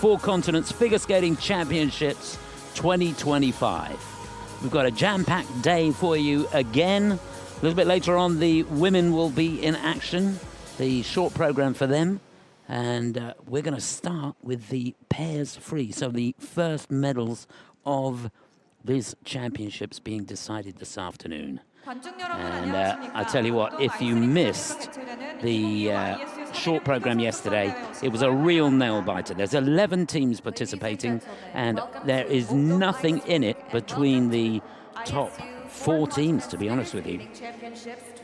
Four Continents Figure Skating Championships 2025. We've got a jam-packed day for you again. A little bit later on, the women will be in action, the short program for them. And we're going to start with the pairs free. So the first medals of these championships being decided this afternoon. And I tell you what, if you missed the short program yesterday, it was a real nail-biter. There's 11 teams participating, and there is nothing in it between the top 4 teams, to be honest with you.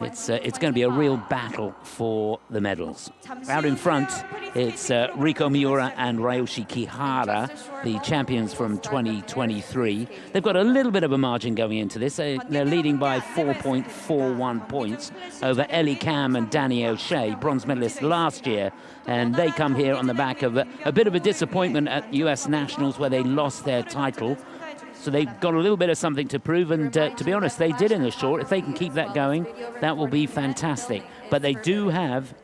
It's going to be a real battle for the medals. Out in front, it's Riko Miura and Ryoshi Kihara, the champions from 2023. They've got a little bit of a margin going into this. They're leading by 4.41 points over Ellie Kam and Danny O'Shea, bronze medalists last year. And they come here on the back of a bit of a disappointment at US Nationals where they lost their title. So they've got a little bit of something to prove, and to be honest, they did in the short. If they can keep that going, that will be fantastic. But they do have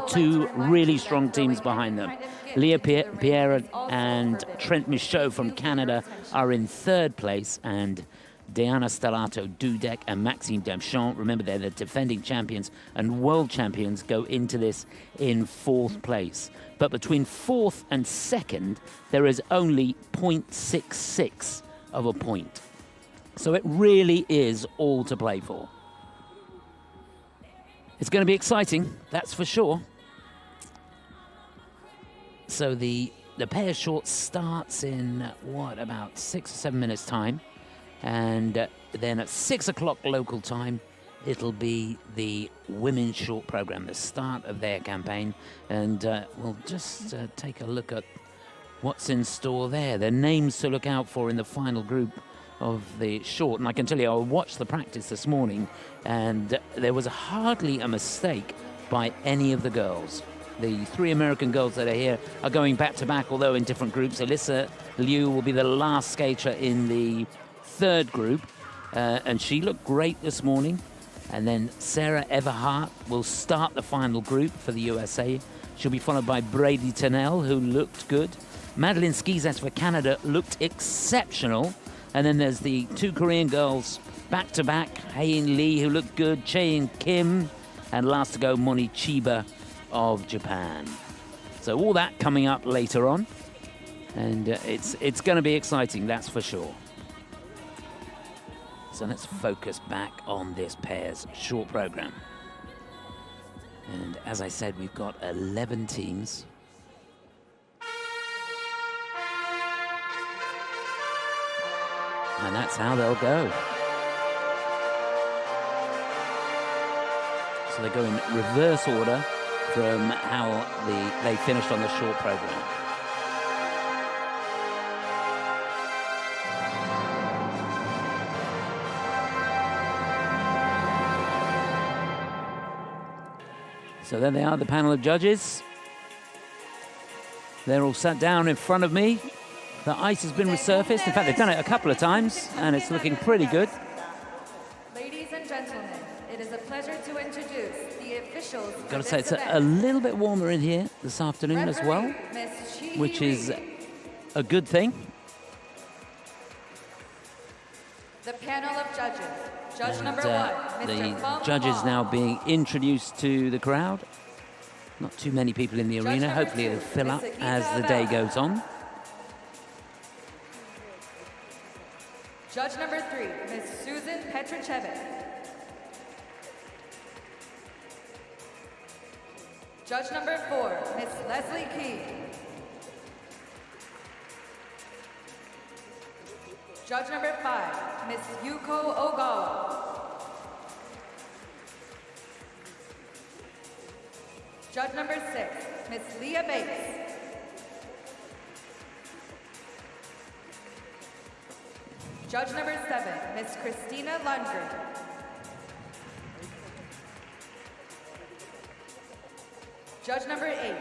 2 really strong teams behind them. Leah Pierre and Trent Michaud from Canada are in 3rd place, and Diana Stellato, Dudek, and Maxime Deschamps, remember they're the defending champions and world champions, go into this in 4th place. But between 4th and 2nd, there is only 0.66 of a point. So it really is all to play for. It's going to be exciting, that's for sure. So the pair short starts in, about 6 or 7 minutes time. And then at 6 o'clock local time, it'll be the women's short program, the start of their campaign. And we'll just take a look at what's in store there. The names to look out for in the final group of the short. And I can tell you, I watched the practice this morning, and there was hardly a mistake by any of the girls. The 3 American girls that are here are going back-to-back, although in different groups. Alyssa Liu will be the last skater in the 3rd group, and she looked great this morning. And then Sarah Everhart will start the final group for the USA. She'll be followed by Brady Tennell, who looked good. Madeline Skizas for Canada looked exceptional. And then there's the 2 Korean girls back-to-back, Haein Lee, who looked good, Chaein Kim, and last to go, Moni Chiba of Japan. So all that coming up later on. And it's going to be exciting, that's for sure. So let's focus back on this pair's short program. And as I said, we've got 11 teams. And that's how they'll go. So they go in reverse order from how they finished on the short program. So there they are, the panel of judges. They're all sat down in front of me. The ice has been resurfaced. In fact, they've done it a couple of times, and it's looking pretty good. Ladies and gentlemen, it is a pleasure to introduce the officials. I've got to say, it's a little bit warmer in here this afternoon as well, which is a good thing. The panel of judges. Judge number 1, the judges now being introduced to the crowd. Not too many people in the arena. Hopefully it'll fill up as the day goes on. Judge number 3, Ms. Susan Petrichevich. Judge number 4, Ms. Leslie Key. Judge number 5, Ms. Yuko Ogawa. Judge number 6, Ms. Leah Bates. Judge number 7, Ms. Christina Lundgren. Judge number 8,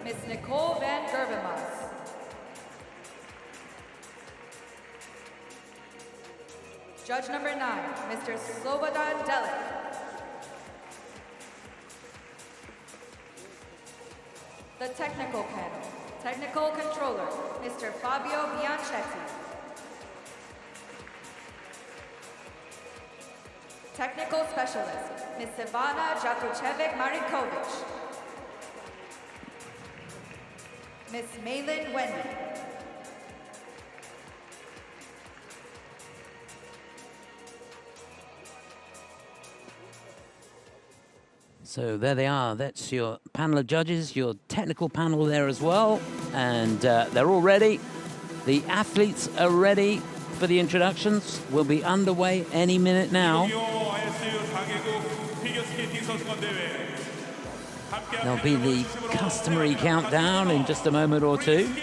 Ms. Nicole Van Gerbenmas. Judge number 9, Mr. Slobodan Delic. The technical panel, Technical Controller, Mr. Fabio Bianchetti. Technical Specialist, Ms. Ivana Jakuchevic-Marinkovic. Ms. Maylin Wendy. So there they are. That's your panel of judges, your technical panel there as well. And they're all ready. The athletes are ready for the introductions. We'll be underway any minute now. There'll be the customary countdown in just a moment or two.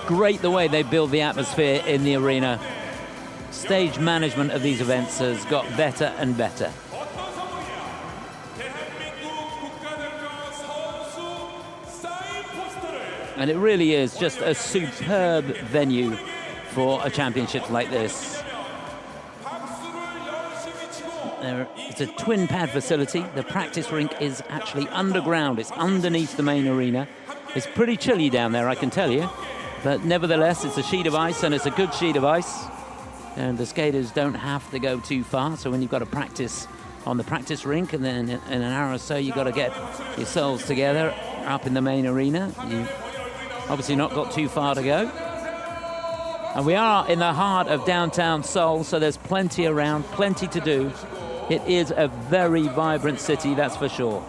Great the way they build the atmosphere in the arena. Stage management of these events has got better and better. And it really is just a superb venue for a championship like this. It's a twin pad facility. The practice rink is actually underground. It's underneath the main arena. It's pretty chilly down there, I can tell you. But nevertheless, it's a sheet of ice, and it's a good sheet of ice. And the skaters don't have to go too far. So when you've got to practice on the practice rink, and then in an hour or so, you've got to get yourselves together up in the main arena. You've obviously not got too far to go. And we are in the heart of downtown Seoul, so there's plenty around, plenty to do. It is a very vibrant city, that's for sure.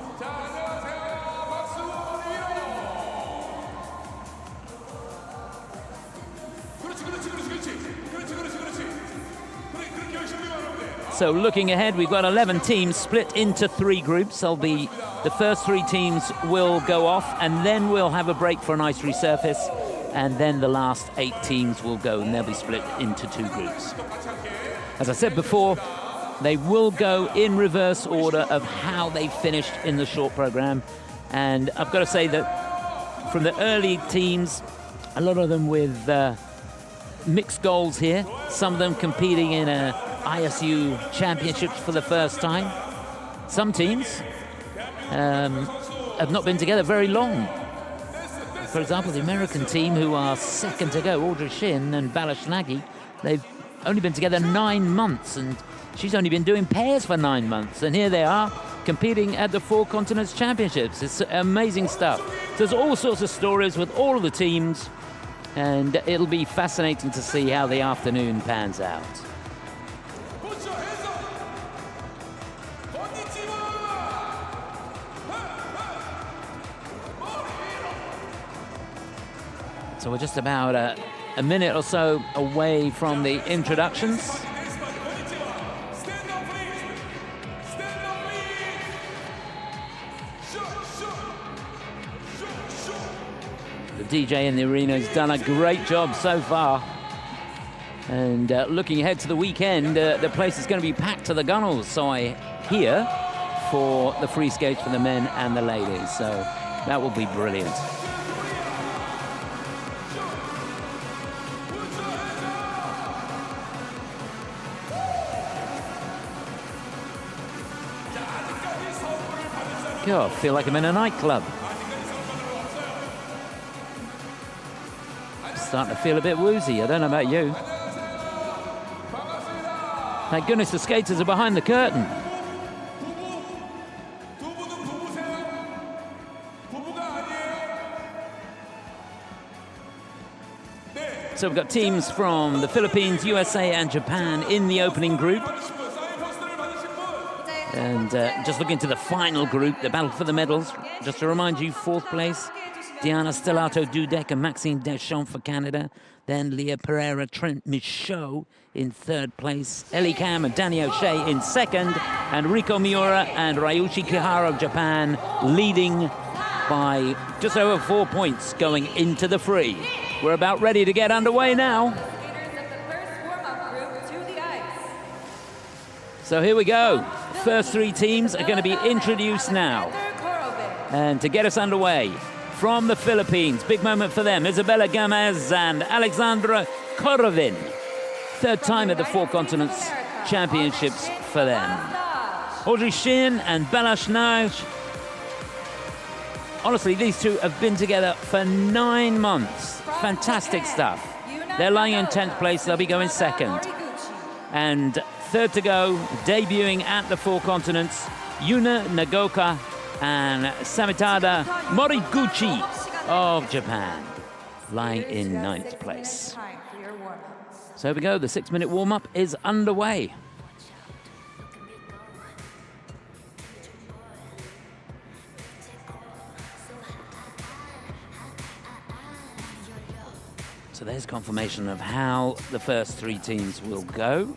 So looking ahead, we've got 11 teams split into 3 groups. The first 3 teams will go off, and then we'll have a break for an ice resurface, and then the last 8 teams will go, and they'll be split into 2 groups. As I said before, they will go in reverse order of how they finished in the short program. And I've got to say that from the early teams, a lot of them with mixed goals here, some of them competing in ISU championships for the first time. Some teams have not been together very long. For example, the American team, who are second to go, Audrey Shin and Balash Nagy, they've only been together 9 months, and she's only been doing pairs for 9 months. And here they are competing at the 4 Continents Championships. It's amazing stuff. There's all sorts of stories with all of the teams, and it'll be fascinating to see how the afternoon pans out. So we're just about a minute or so away from the introductions. The DJ in the arena has done a great job so far. And looking ahead to the weekend, the place is going to be packed to the gunnels, so I hear, for the free skates for the men and the ladies. So that will be brilliant. God, I feel like I'm in a nightclub. Starting to feel a bit woozy. I don't know about you. Thank goodness the skaters are behind the curtain. So we've got teams from the Philippines, USA and Japan in the opening group. And just looking to the final group, the battle for the medals. Just to remind you, 4th place, Diana Stellato-Dudek and Maxine Deschamps for Canada. Then Leah Pereira, Trent Michaud in 3rd place. Ellie Kam and Danny O'Shea in 2nd. And Riko Miura and Ryuichi Kihara of Japan leading by just over 4 points going into the free. We're about ready to get underway now. So here we go. First 3 teams are going to be introduced now. And to get us underway, from the Philippines, big moment for them, Isabella Gamez and Alexandra Korovin. 3rd time at the 4 Continents Championships for them. Audrey Shin and Balash Nagy honestly, these two have been together for 9 months. Fantastic stuff. They're lying in 10th place. They'll be going second. And third to go, debuting at the Four Continents, Yuna Nagaoka and Sumitada Moriguchi of Japan, lying in 9th place. So here we go, the 6-minute warm-up is underway. So there's confirmation of how the first 3 teams will go.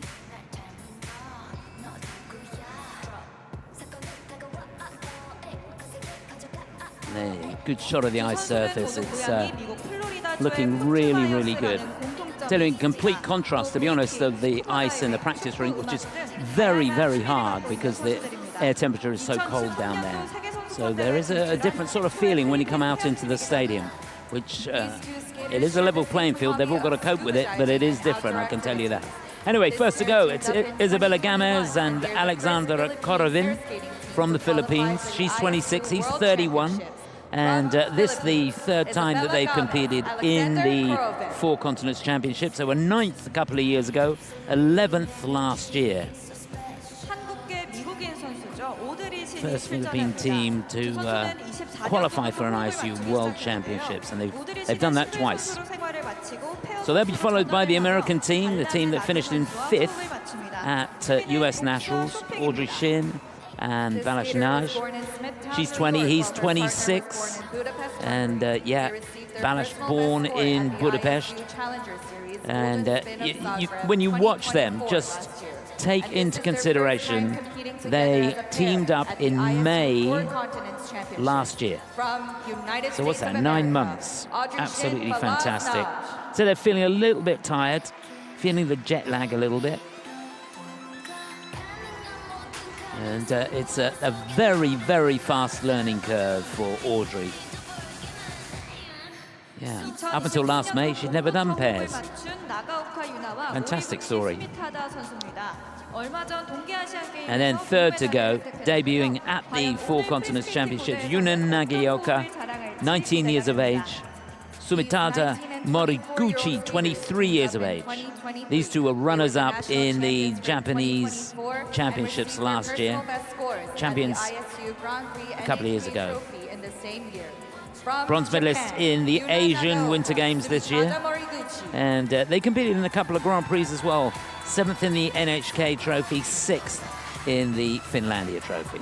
A good shot of the ice surface. It's looking really, really good. Telling complete contrast, to be honest, of the ice in the practice rink, which is very, very hard because the air temperature is so cold down there. So there is a different sort of feeling when you come out into the stadium, which it is a level playing field. They've all got to cope with it, but it is different, I can tell you that. Anyway, first to go, it's Isabella Gamez and Alexander Korovin from the Philippines. She's 26, he's 31. And this the 3rd time that they've competed in the Four Continents Championships. They were 9th a couple of years ago, 11th last year. First Philippine team to qualify for an ISU World Championships, and they've done that twice. So they'll be followed by the American team, the team that finished in 5th at US Nationals, Audrey Shin and Balash Naj. She's 20, he's 26. And yeah, Balash born in Budapest. And when you watch them, just take into consideration they teamed up in May last year. So what's that, 9 months? Absolutely fantastic. So they're feeling a little bit tired, feeling the jet lag a little bit. And it's a very, very fast learning curve for Audrey. Yeah, up until last May, she'd never done pairs. Fantastic story. And then 3rd to go, debuting at the Four Continents Championships, Yuna Nagaoka, 19 years of age. Sumitada Moriguchi, 23 years of age. These two were runners-up in the Japanese championships last year. Champions a couple of years ago. Bronze medalists in the Asian Winter Games this year. And they competed in a couple of Grand Prix as well. 7th in the NHK Trophy, 6th in the Finlandia Trophy.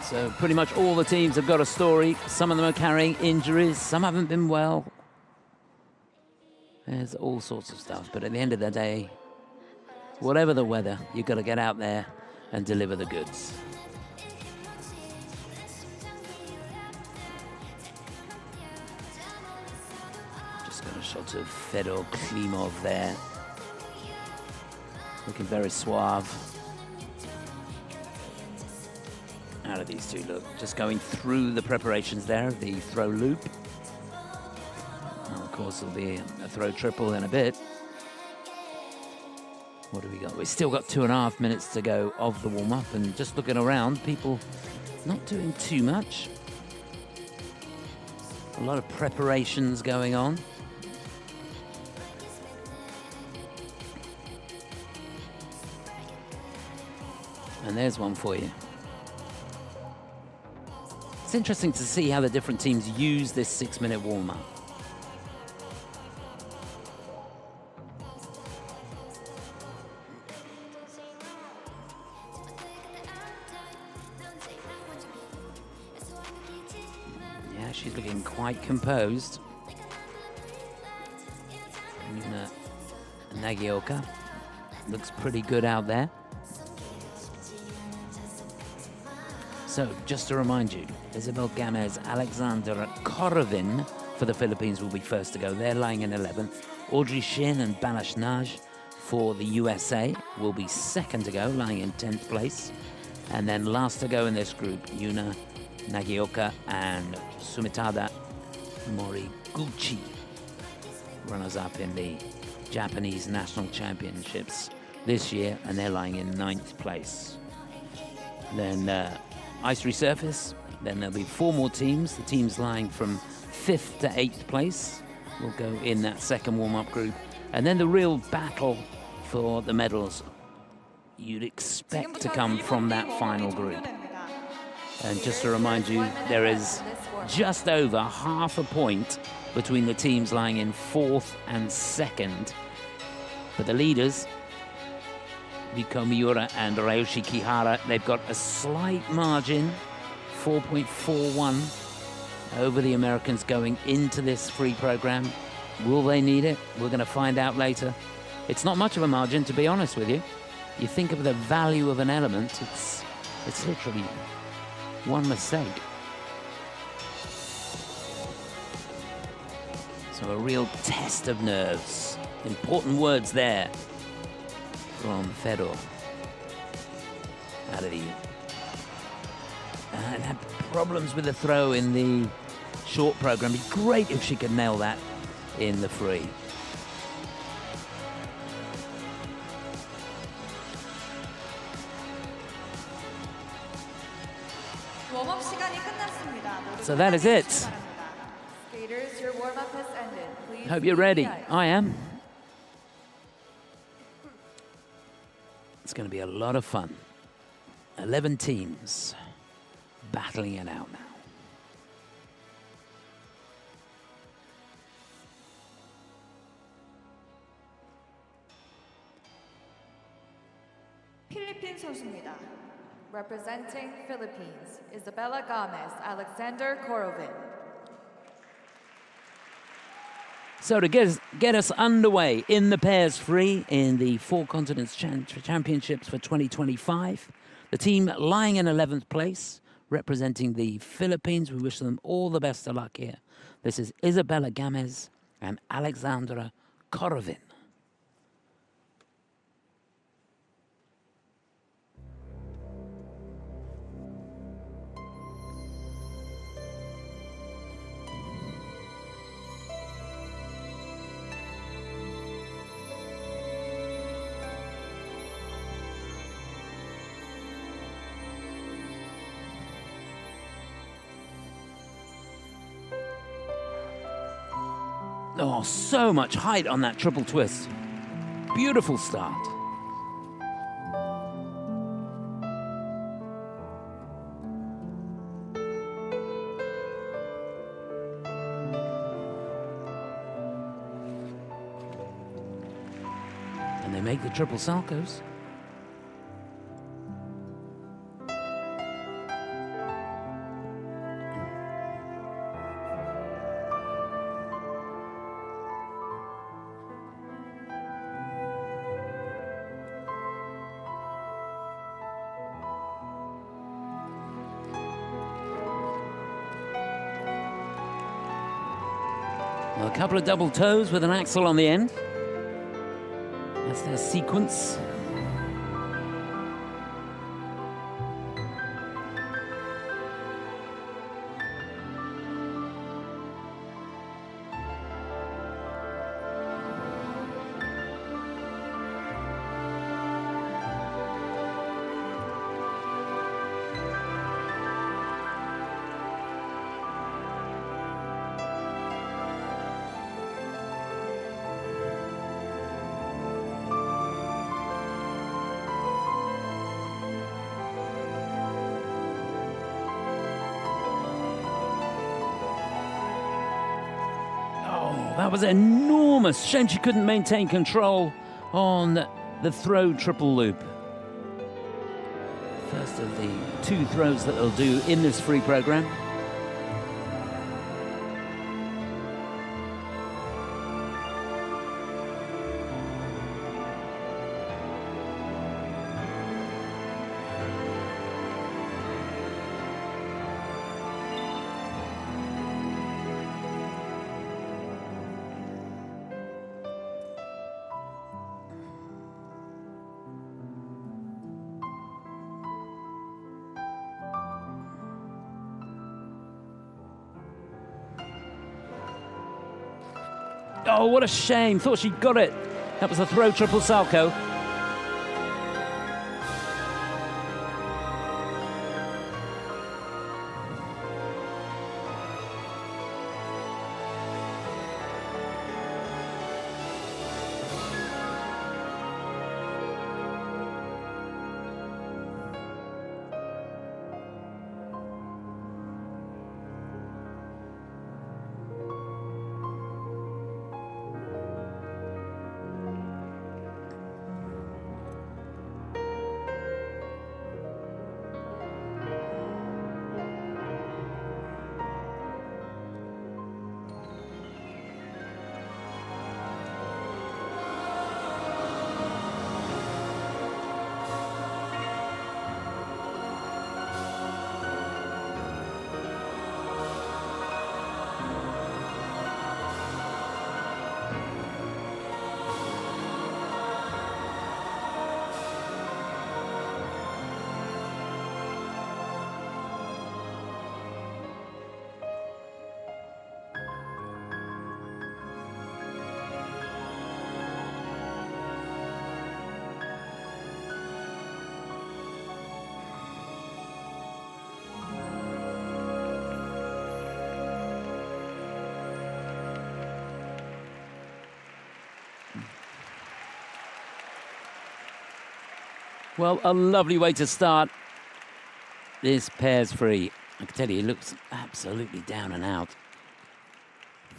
So pretty much all the teams have got a story. Some of them are carrying injuries, some haven't been well. There's all sorts of stuff, but at the end of the day, whatever the weather, you've got to get out there and deliver the goods. Just got a shot of Fedor Klimov there. Looking very suave. How do these two look? Just going through the preparations there, the throw loop. Well, of course, there'll be a throw triple in a bit. What do we got? We've still got 2.5 minutes to go of the warm-up, and just looking around, people not doing too much. A lot of preparations going on. And there's one for you. It's interesting to see how the different teams use this 6-minute warm-up. Yeah, she's looking quite composed. Yuna Nagaoka looks pretty good out there. So, just to remind you, Isabel Gamez, Alexander Korovin for the Philippines will be first to go. They're lying in 11th. Audrey Shin and Balash Naj for the USA will be second to go, lying in 10th place. And then last to go in this group, Yuna Nagaoka and Sumitada Moriguchi, runners-up in the Japanese national championships this year, and they're lying in 9th place. Then ice resurface, then there'll be 4 more teams. The teams lying from 5th to 8th place will go in that second warm-up group. And then the real battle for the medals you'd expect to come from that final group. And just to remind you, there is just over half a point between the teams lying in 4th and 2nd. But the leaders, Riko Miura and Ryoshi Kihara, they've got a slight margin, 4.41 over the Americans going into this free program. Will they need it? We're going to find out later. It's not much of a margin, to be honest with you. You think of the value of an element, it's literally one mistake. So a real test of nerves. Important words there from Fedor. Out of the... And had problems with the throw in the short program. It'd be great if she could nail that in the free. So that is it. Skaters, your warm-up has ended. Please Hope you're ready. I am. It's going to be a lot of fun. 11 teams battling it out now. 필리핀 선수입니다. Representing Philippines, Isabella Gomez, Alexander Korovin. So to get us underway in the pairs free in the Four Continents Championships for 2025, the team lying in 11th place, representing the Philippines. We wish them all the best of luck here. This is Isabella Gomez and Alexandra Korovin. Oh, so much height on that triple twist. Beautiful start. And they make the triple saltos. A couple of double toes with an axel on the end. That's their sequence. That was enormous. Shame she couldn't maintain control on the throw triple loop. First of the 2 throws that they'll do in this free program. Oh, what a shame. Thought she got it That was a throw triple salcho. Well, a lovely way to start this pairs free. I can tell you, it looks absolutely down and out.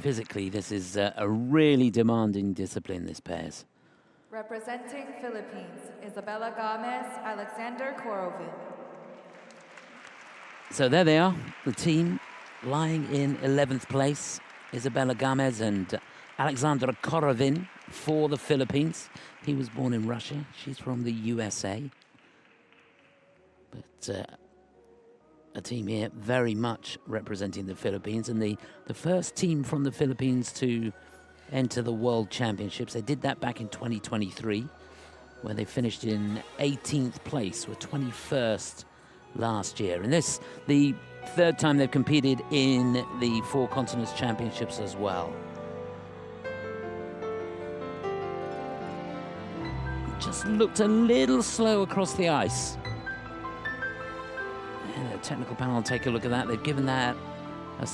Physically, this is a really demanding discipline, this pairs. Representing Philippines, Isabella Gomez, Alexander Korovin. So there they are, the team lying in 11th place. Isabella Gomez and Alexander Korovin for the Philippines. He was born in Russia. She's from the USA. But a team here very much representing the Philippines, and the first team from the Philippines to enter the World Championships. They did that back in 2023, where they finished in 18th place, were 21st last year. And this, the third time they've competed in the Four Continents Championships as well. Just looked a little slow across the ice. And the technical panel will take a look at that. They've given that a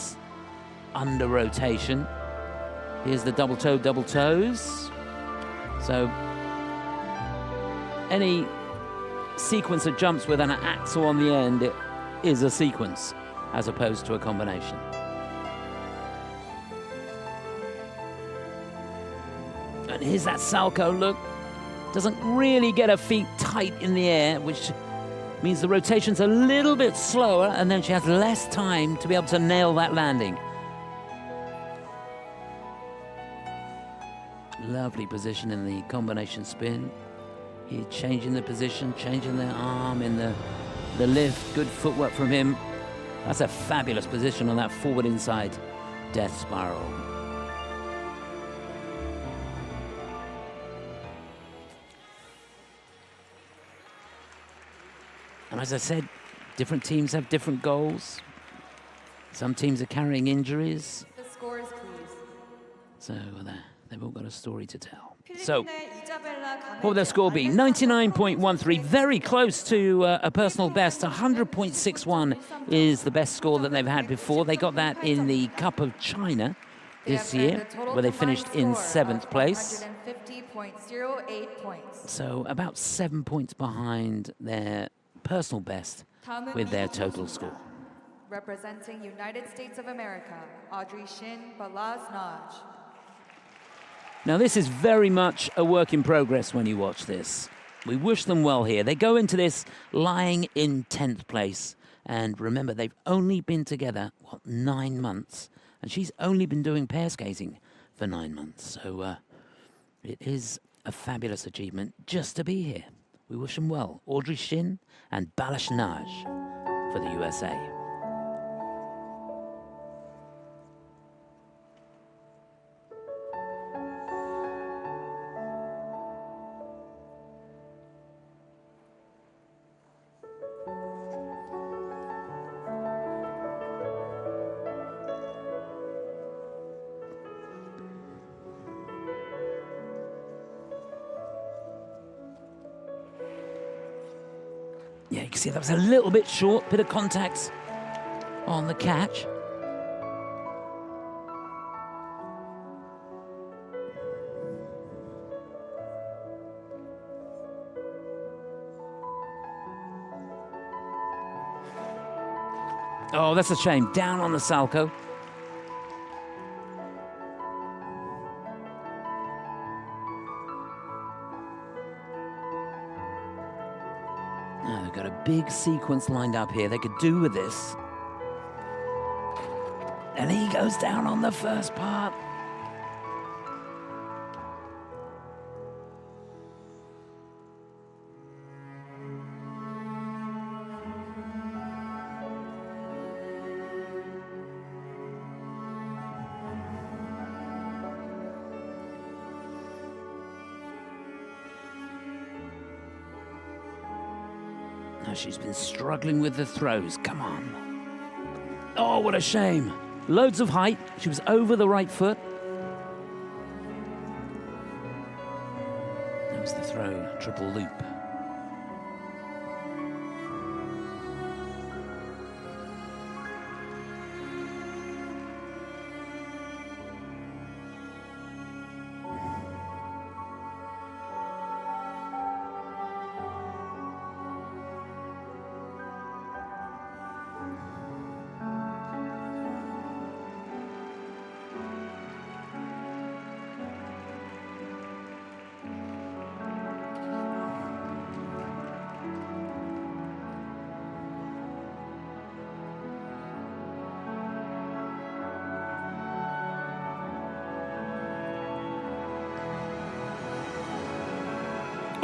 under rotation. Here's the double toe, double toes. So any sequence of jumps with an axle on the end, it is a sequence as opposed to a combination. And here's that salcho look. Doesn't really get her feet tight in the air, which means the rotation's a little bit slower, and then she has less time to be able to nail that landing. Lovely position in the combination spin. Here changing the position, changing the arm in the lift. Good footwork from him. That's a fabulous position on that forward inside death spiral. And as I said, different teams have different goals. Some teams are carrying injuries. The scores, please. So they've all got a story to tell. So what will their score be? 99.13, very close to a personal best. 100.61 is the best score that they've had before. They got that in the Cup of China this year, where they finished in 7th place. 150.08 points. So about 7 points behind their personal best with their total score. Representing United States of America, Audrey Shin Balaz Naj. Now this is very much a work in progress when you watch this. We wish them well here. They go into this lying in 10th place. And remember, they've only been together, 9 months? And she's only been doing pair skating for 9 months. So it is a fabulous achievement just to be here. We wish them well. Audrey Shin and Balaz Naj for the USA. Yeah, you can see that was a little bit short, bit of contact on the catch. Oh, that's a shame. Down on the Salco. Now they've got a big sequence lined up here. They could do with this. And he goes down on the first part. Now she's been struggling with the throws. Come on. Oh, what a shame. Loads of height. She was over the right foot. That was the throw, triple loop.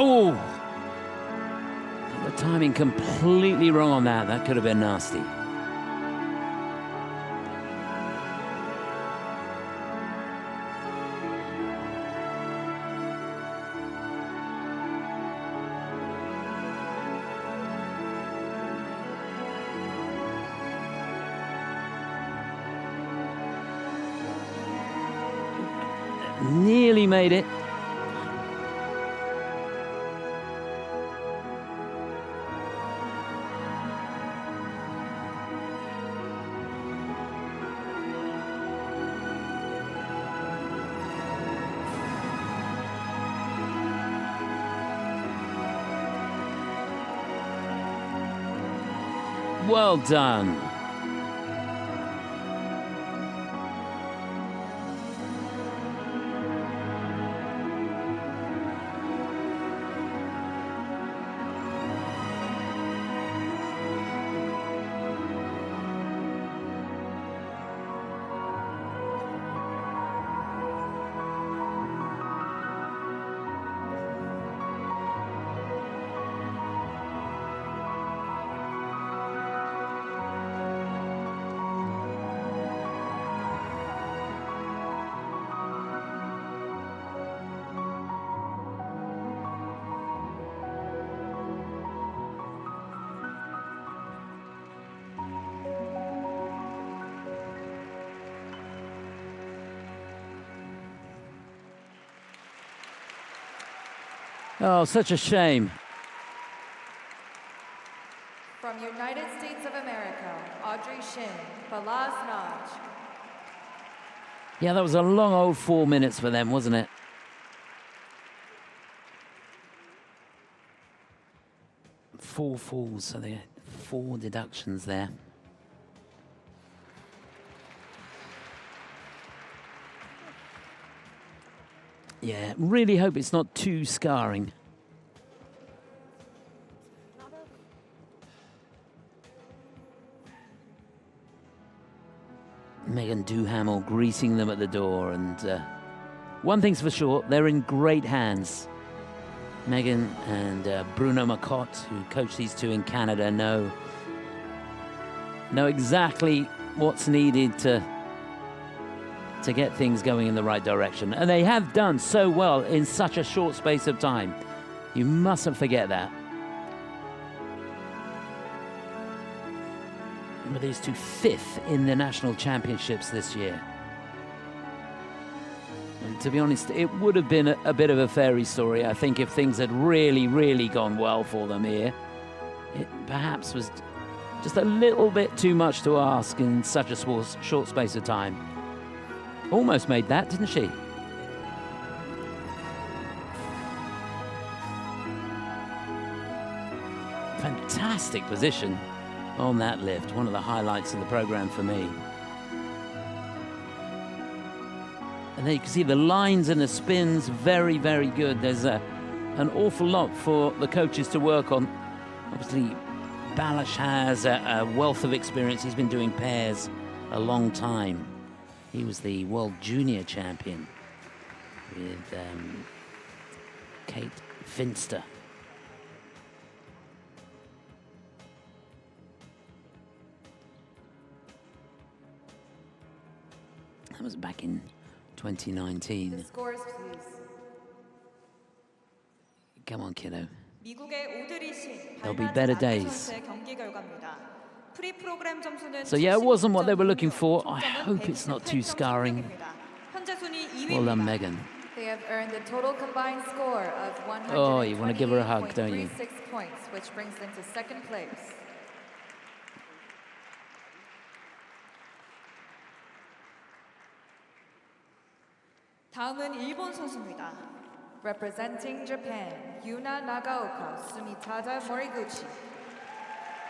Oh! Got the timing completely wrong on that. That could have been nasty. Nearly made it. Well done. Oh, such a shame. From United States of America, Audrey Shin, Balaz Naj. Yeah, that was a long old 4 minutes for them, wasn't it? Four falls, so they had 4 deductions there. Yeah, really hope it's not too scarring. Megan Duhamel greeting them at the door, and one thing's for sure, they're in great hands. Megan and Bruno Macotte, who coach these two in Canada, know exactly what's needed to get things going in the right direction. And they have done so well in such a short space of time. You mustn't forget that. Remember, these two 5th in the national championships this year. And to be honest, it would have been a bit of a fairy story, I think, if things had really, really gone well for them here. It perhaps was just a little bit too much to ask in such a short space of time. Almost made that, didn't she? Fantastic position on that lift. One of the highlights of the program for me. And there you can see the lines and the spins, very, very good. There's an awful lot for the coaches to work on. Obviously, Balash has a wealth of experience. He's been doing pairs a long time. He was the World Junior Champion with Kate Finster. That was back in 2019. The scores, please. Come on, kiddo. 미국의 오드리 신, There'll be better days. 선수의 경기 결과입니다. 프리 프로그램 점수는 So yeah, it wasn't what they were looking for. I 총점은 hope it's not too scarring. 118점입니다. 현재 순위 Well done, 2위입니다. Megan. They have earned a total combined score of Oh, you wanna give her a hug, don't you? 128.36 points, which brings them to second place. 다음은 일본 선수입니다. Representing Japan, Yuna Nagaoka, Sumitada Moriguchi.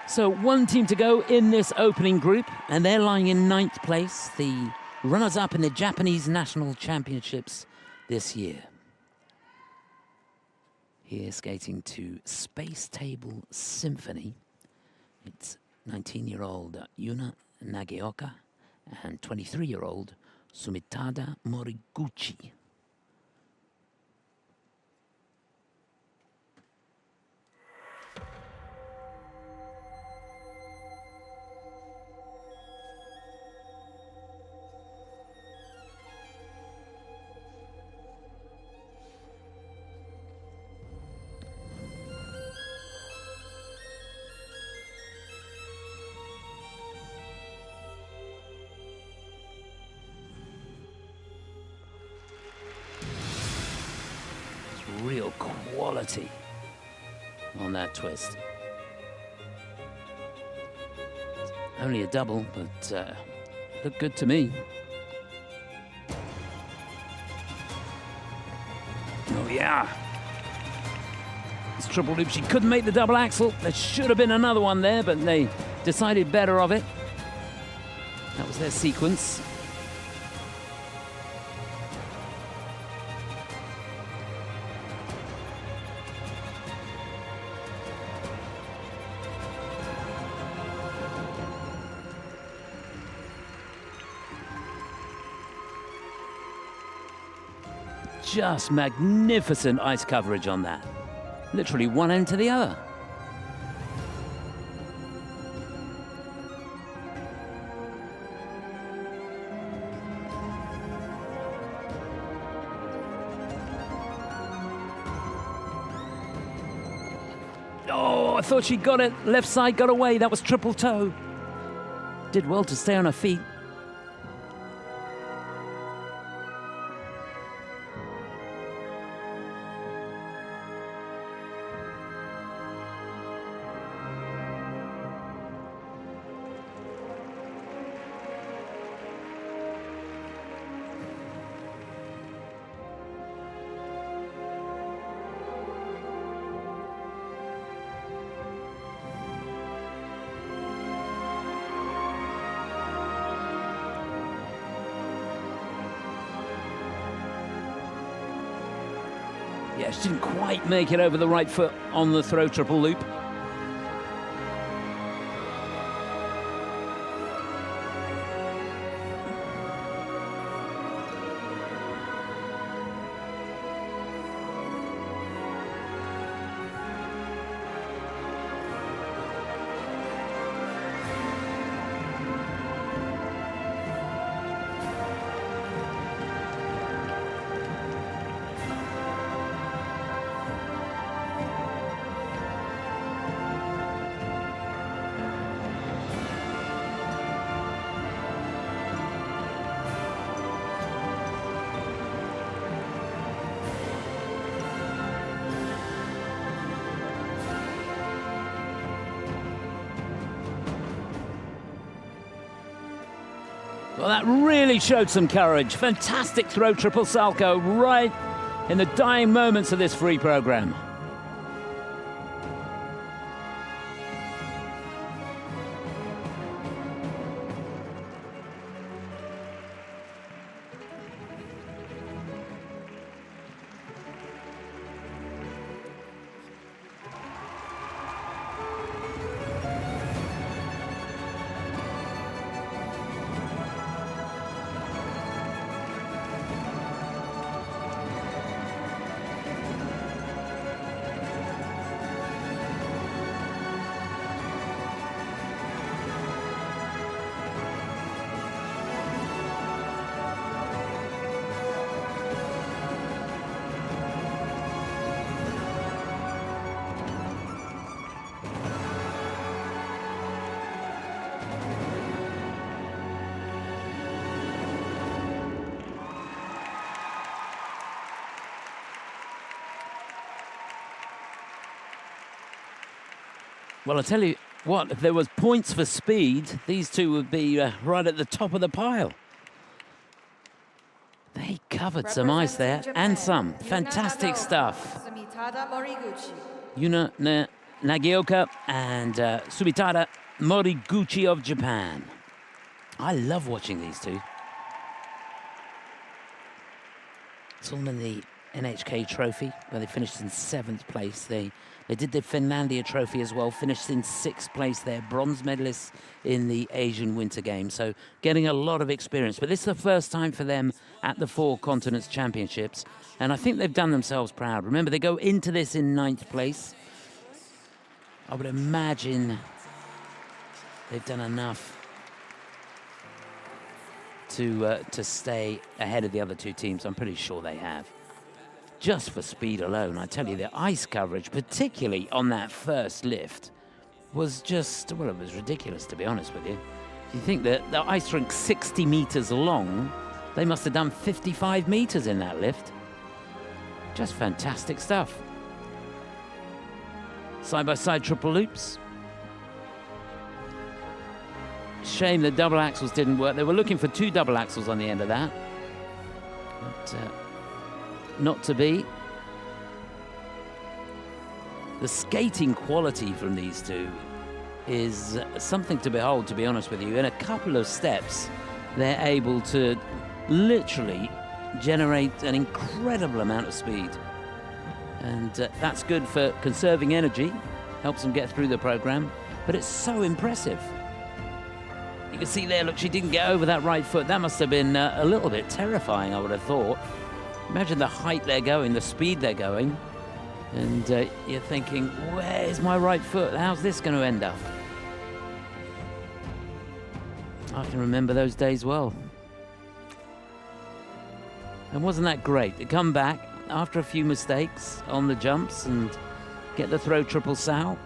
So one team to go in this opening group, and they're lying in 9th place, the runners-up in the Japanese National Championships this year. Here skating to Space Table Symphony. It's 19-year-old Yuna Nagaoka and 23-year-old Sumitada Moriguchi. Real quality on that twist. Only a double, but looked good to me. Oh yeah. It's triple loop. She couldn't make the double axel. There should have been another one there, but they decided better of it. That was their sequence. Just magnificent ice coverage on that. Literally one end to the other. Oh, I thought she got it. Left side got away. That was triple toe. Did well to stay on her feet. Yeah, she didn't quite make it over the right foot on the throw triple loop. Well, that really showed some courage. Fantastic throw, triple salto, right in the dying moments of this free program. Well, I tell you what, if there was points for speed, these two would be right at the top of the pile. They covered some ice there, and some. Fantastic stuff. Yuna Nagioka and Sumitada Moriguchi of Japan. I love watching these two. Saw them in the NHK Trophy, where they finished in 7th place. They did the Finlandia Trophy as well, finished in 6th place there, bronze medalists in the Asian Winter Games. So getting a lot of experience. But this is the first time for them at the 4 Continents Championships. And I think they've done themselves proud. Remember, they go into this in 9th place. I would imagine they've done enough to stay ahead of the other 2 teams. I'm pretty sure they have. Just for speed alone, I tell you, the ice coverage, particularly on that first lift, was just, well, it was ridiculous, to be honest with you. If you think that the ice rink 60 meters long, they must have done 55 meters in that lift. Just fantastic stuff. Side-by-side triple loops. Shame the double axles didn't work. They were looking for 2 double axles on the end of that. But, not to be. The skating quality from these two is something to behold, to be honest with you. In a couple of steps, they're able to literally generate an incredible amount of speed. And that's good for conserving energy, helps them get through the program, but it's so impressive. You can see there, look, she didn't get over that right foot. That must have been a little bit terrifying, I would have thought. Imagine the height they're going, the speed they're going, and you're thinking, where's my right foot? How's this going to end up? I can remember those days well. And wasn't that great to come back after a few mistakes on the jumps and get the throw triple sow?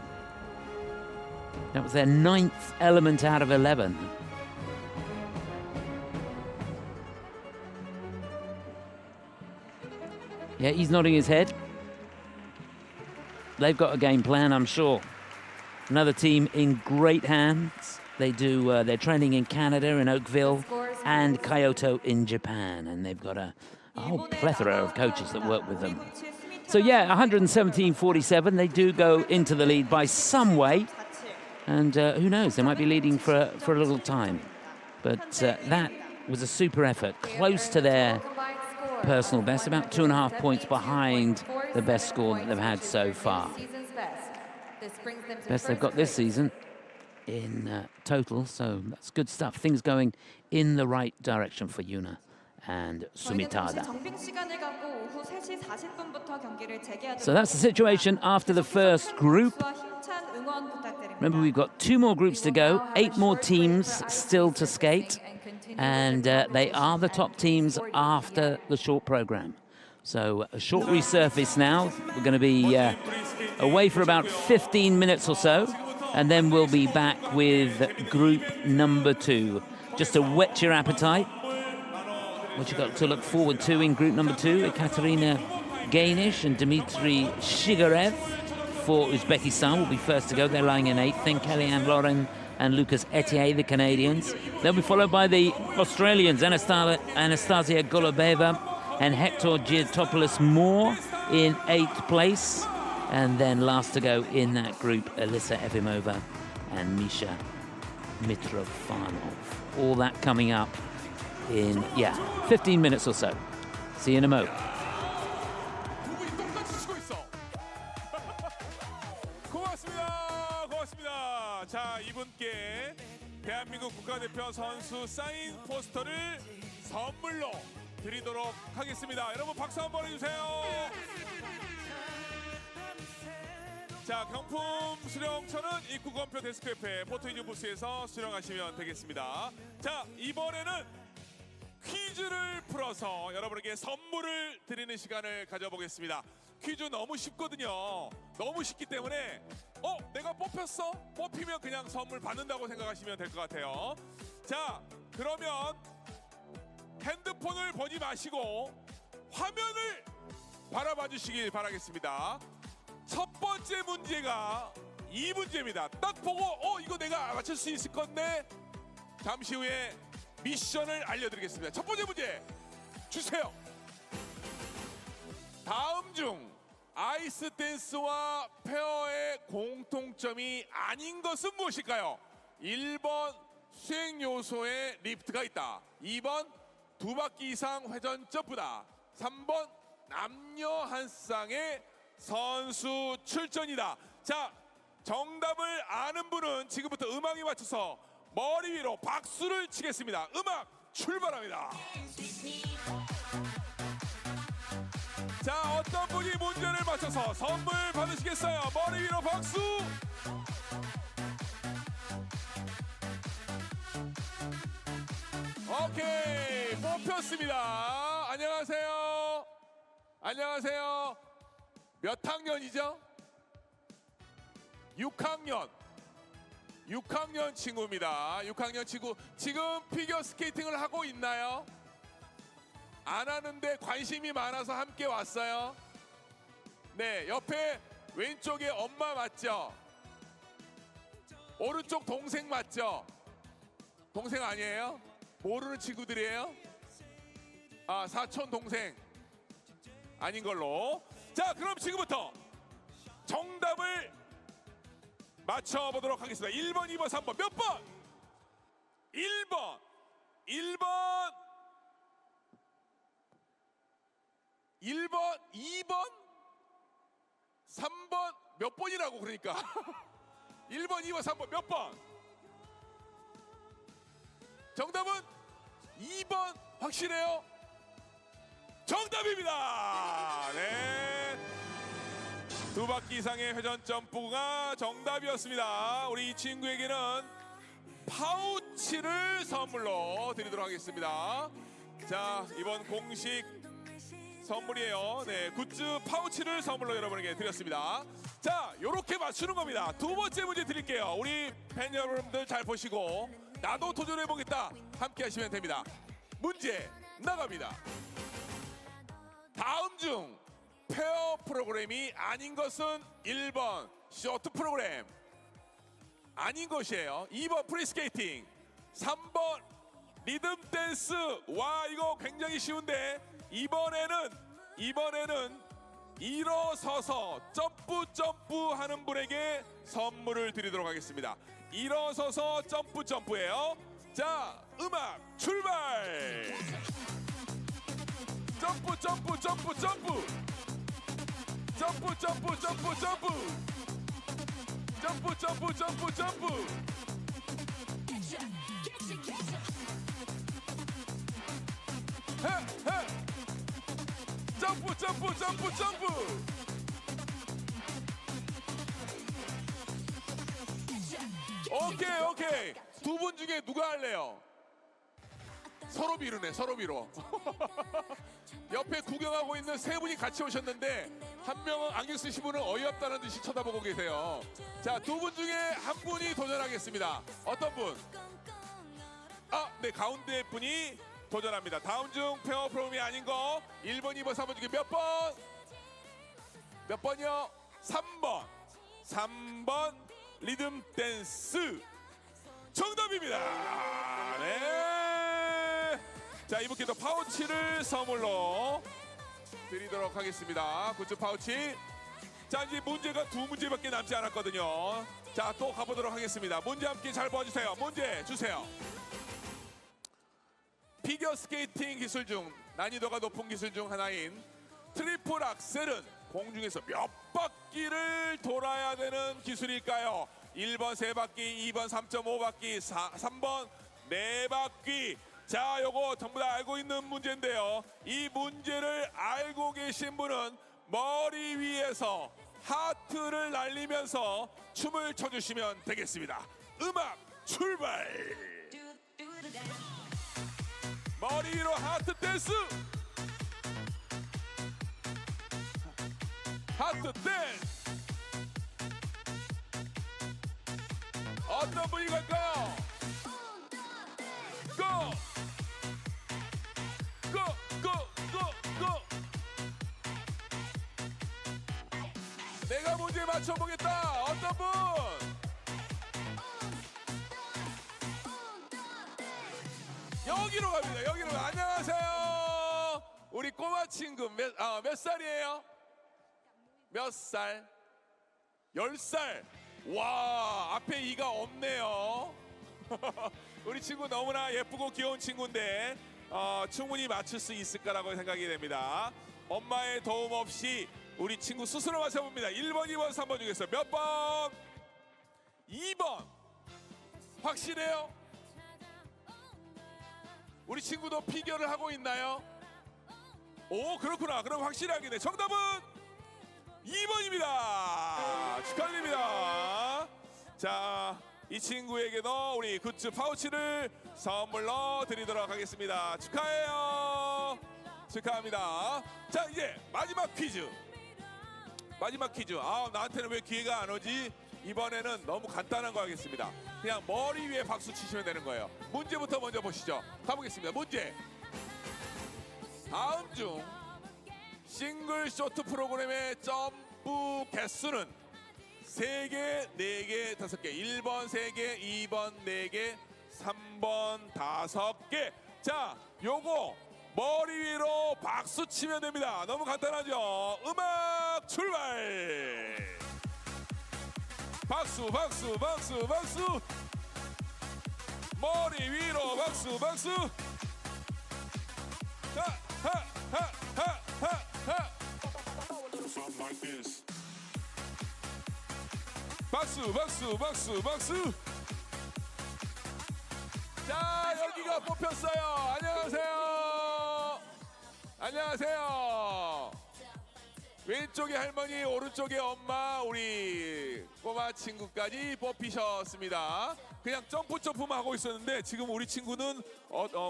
That was their 9th element out of 11. Yeah, he's nodding his head. They've got a game plan, I'm sure. Another team in great hands. They do their training in Canada, in Oakville, and Kyoto in Japan. And they've got a whole plethora of coaches that work with them. So yeah, 117.47. They do go into the lead by some way. And who knows, they might be leading for a little time. But that was a super effort, close to their personal best, about 2.5 points behind the best score that they've had so far. Best they've got this season in total, so that's good stuff. Things going in the right direction for Yuna and Sumitada. So that's the situation after the first group. Remember, we've got 2 more groups to go, 8 more teams still to skate, and they are the top teams after the short program. So a short resurface now. We're going to be away for about 15 minutes or so, and then we'll be back with group number 2. Just to whet your appetite, what you've got to look forward to in group number 2, Ekaterina Gainish and Dmitry Shigarev for Uzbekistan will be first to go. They're lying in 8th. Then Kellyanne Lauren and Lucas Etier, the Canadians. They'll be followed by the Australians, Anastasia Golubeva and Hector Giotopoulos Moore in 8th place. And then last to go in that group, Alyssa Efimova and Misha Mitrofanov. All that coming up in, 15 minutes or so. See you in a mo. 고맙습니다. 자, 이분께 대한민국 국가대표 선수 사인 포스터를 선물로 드리도록 하겠습니다. 여러분 박수 한번 해주세요. 자, 경품 수령처는 입구 건표 데스크 옆에 포토이즈 부스에서 수령하시면 되겠습니다. 자, 이번에는 퀴즈를 풀어서 여러분에게 선물을 드리는 시간을 가져보겠습니다. 퀴즈 너무 쉽거든요. 너무 쉽기 때문에 내가 뽑혔어? 뽑히면 그냥 선물 받는다고 생각하시면 될 것 같아요. 자, 그러면 핸드폰을 보지 마시고 화면을 바라봐 주시길 바라겠습니다. 첫 번째 문제가 이 문제입니다. 딱 보고 이거 내가 맞출 수 있을 건데 잠시 후에 미션을 알려드리겠습니다. 첫 번째 문제 주세요. 다음 중 아이스 댄스와 페어의 공통점이 아닌 것은 무엇일까요? 1번 수행 요소에 리프트가 있다. 2번 2바퀴 이상 회전 점프다. 3번 남녀 한 쌍의 선수 출전이다. 자, 정답을 아는 분은 지금부터 음악에 맞춰서 머리 위로 박수를 치겠습니다. 음악 출발합니다. 자, 어떤 분이 문제를 맞춰서 선물 받으시겠어요? 머리 위로 박수. 오케이, 뽑혔습니다. 안녕하세요. 안녕하세요. 몇 학년이죠? 6학년. 6학년 친구입니다. 6학년 친구. 지금 피겨 스케이팅을 하고 있나요? 안 하는데 관심이 많아서 함께 왔어요. 네, 옆에 왼쪽에 엄마 맞죠? 오른쪽 동생 맞죠? 동생 아니에요? 모르는 친구들이에요? 아, 사촌 동생 아닌 걸로. 자, 그럼 지금부터 정답을 맞춰보도록 하겠습니다. 1번, 2번, 3번 몇 번? 1번 2번 3번 몇 번이라고 그러니까 1번 2번 3번 몇 번? 정답은 2번 확실해요? 정답입니다. 네, 2바퀴 이상의 회전 점프가 정답이었습니다. 우리 이 친구에게는 파우치를 선물로 드리도록 하겠습니다. 자, 이번 공식 선물이에요. 네, 굿즈 파우치를 선물로 여러분에게 드렸습니다. 자, 요렇게 맞추는 겁니다. 두 번째 문제 드릴게요. 우리 팬 여러분들 잘 보시고 나도 도전해보겠다 함께 하시면 됩니다. 문제 나갑니다. 다음 중 페어 프로그램이 아닌 것은 1번 쇼트 프로그램 아닌 것이에요. 2번 프리스케이팅, 3번 리듬 댄스. 와, 이거 굉장히 쉬운데 이번에는 일어서서 점프 하는 분에게 선물을 드리도록 하겠습니다. 일어서서 점프예요. 자, 음악 출발. 점프. 점프. 오케이. 두 분 중에 누가 할래요? 서로 미루네, 서로 미뤄. 옆에 구경하고 있는 세 분이 같이 오셨는데 한 명은 안경 쓰신 분은 어이없다는 듯이 쳐다보고 계세요. 자, 두 분 중에 한 분이 도전하겠습니다. 어떤 분? 네, 가운데 분이 도전합니다. 다음 중 페어 프로그램이 아닌 거 1번, 2번, 3번 중에 몇 번? 몇 번이요? 3번 리듬 댄스. 정답입니다. 네. 자, 이분께도 파우치를 선물로 드리도록 하겠습니다. 굿즈 파우치. 자, 이제 문제가 두 문제밖에 남지 않았거든요. 자, 또 가보도록 하겠습니다. 문제 함께 잘 봐주세요. 문제 주세요. 피겨 스케이팅 기술 중 난이도가 높은 기술 중 하나인 트리플 악셀은 공중에서 몇 바퀴를 돌아야 되는 기술일까요? 1번 3바퀴, 2번 3.5바퀴, 3번 4바퀴. 자, 요거 전부 다 알고 있는 문제인데요. 이 문제를 알고 계신 분은 머리 위에서 하트를 날리면서 춤을 춰주시면 되겠습니다. 음악 출발! 머리 위로 하트 댄스! 하트 댄스! 어떤 분이 갈까요? 고! 고! 고! 고! 고! 내가 문제 맞춰보겠다. 어떤 분? 여기로 갑니다. 여기로. 안녕하세요. 우리 꼬마 친구 몇 살이에요? 몇 살? 10살. 와, 앞에 이가 없네요. 우리 친구 너무나 예쁘고 귀여운 친구인데 충분히 맞출 수 있을 거라고 생각이 됩니다. 엄마의 도움 없이 우리 친구 스스로 맞춰봅니다. 1번, 2번, 3번 중에서 몇 번? 2번. 확실해요? 우리 친구도 피겨를 하고 있나요? 오, 그렇구나. 그럼 확실하게. 정답은 2번입니다. 축하드립니다. 자, 이 친구에게도 우리 굿즈 파우치를 선물로 드리도록 하겠습니다. 축하해요. 축하합니다. 자, 이제 마지막 퀴즈. 마지막 퀴즈. 아, 나한테는 왜 기회가 안 오지? 이번에는 너무 간단한 거 하겠습니다. 그냥 머리 위에 박수 치시면 되는 거예요. 문제부터 먼저 보시죠. 가보겠습니다. 문제. 다음 중 싱글 쇼트 프로그램의 점프 개수는 3개, 4개, 5개. 1번 3개, 2번 4개, 3번 5개. 자, 요거 머리 위로 박수 치면 됩니다. 너무 간단하죠? 음악 출발! 박수, 박수, 박수, 박수! 머리 위로 박수, 박수! 하, 하, 하, 하, 하, 하! 박수, 박수, 박수, 박수! 자, 여기가 뽑혔어요. 안녕하세요. 안녕하세요. 왼쪽에 할머니, 오른쪽에 엄마, 우리 꼬마 친구까지 뽑히셨습니다. 그냥 점프만 하고 있었는데 지금 우리 친구는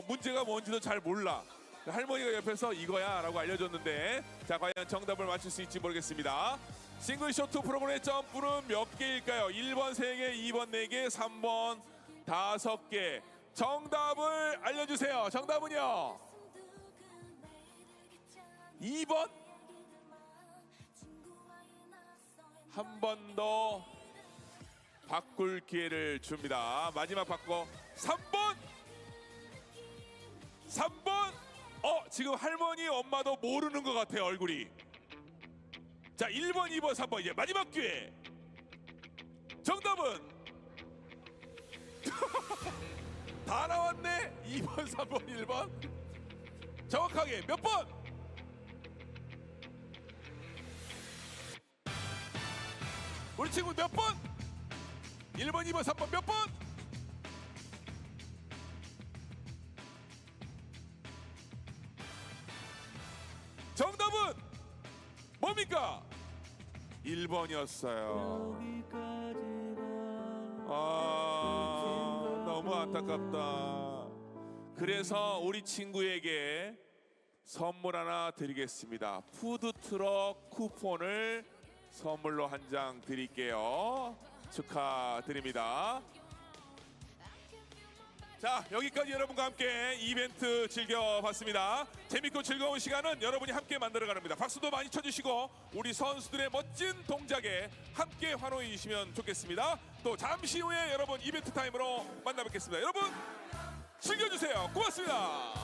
문제가 뭔지도 잘 몰라. 할머니가 옆에서 이거야 라고 알려줬는데, 자, 과연 정답을 맞출 수 있을지 모르겠습니다. 싱글 쇼트 프로그램의 점프는 몇 개일까요? 1번 3개, 2번 4개, 3번 5개. 정답을 알려주세요. 정답은요? 2번. 한 번 더 바꿀 기회를 줍니다. 마지막 바꿔 3번. 3번. 지금 할머니 엄마도 모르는 것 같아요, 얼굴이. 자, 1번, 2번, 3번 이제 마지막 기회. 정답은 다 나왔네. 2번, 3번, 1번. 정확하게 몇 번? 우리 친구 몇 번? 1번, 2번, 3번 몇 번? 정답은 뭡니까? 1번이었어요. 너무 안타깝다. 그래서 우리 친구에게 선물 하나 드리겠습니다. 푸드트럭 쿠폰을 선물로 한 장 드릴게요. 축하드립니다. 자, 여기까지 여러분과 함께 이벤트 즐겨봤습니다. 재밌고 즐거운 시간은 여러분이 함께 만들어가랍니다. 박수도 많이 쳐주시고 우리 선수들의 멋진 동작에 함께 환호해 주시면 좋겠습니다. 또 잠시 후에 여러분 이벤트 타임으로 만나 뵙겠습니다. 여러분 즐겨주세요. 고맙습니다.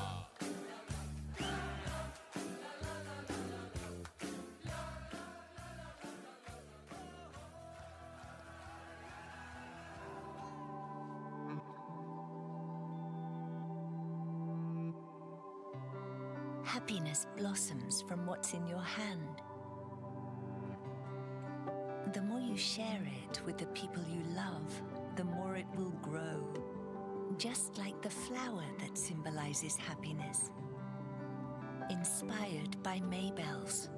Happiness blossoms from what's in your hand. The more you share it with the people you love, the more it will grow. Just like the flower that symbolizes happiness. Inspired by Maybells.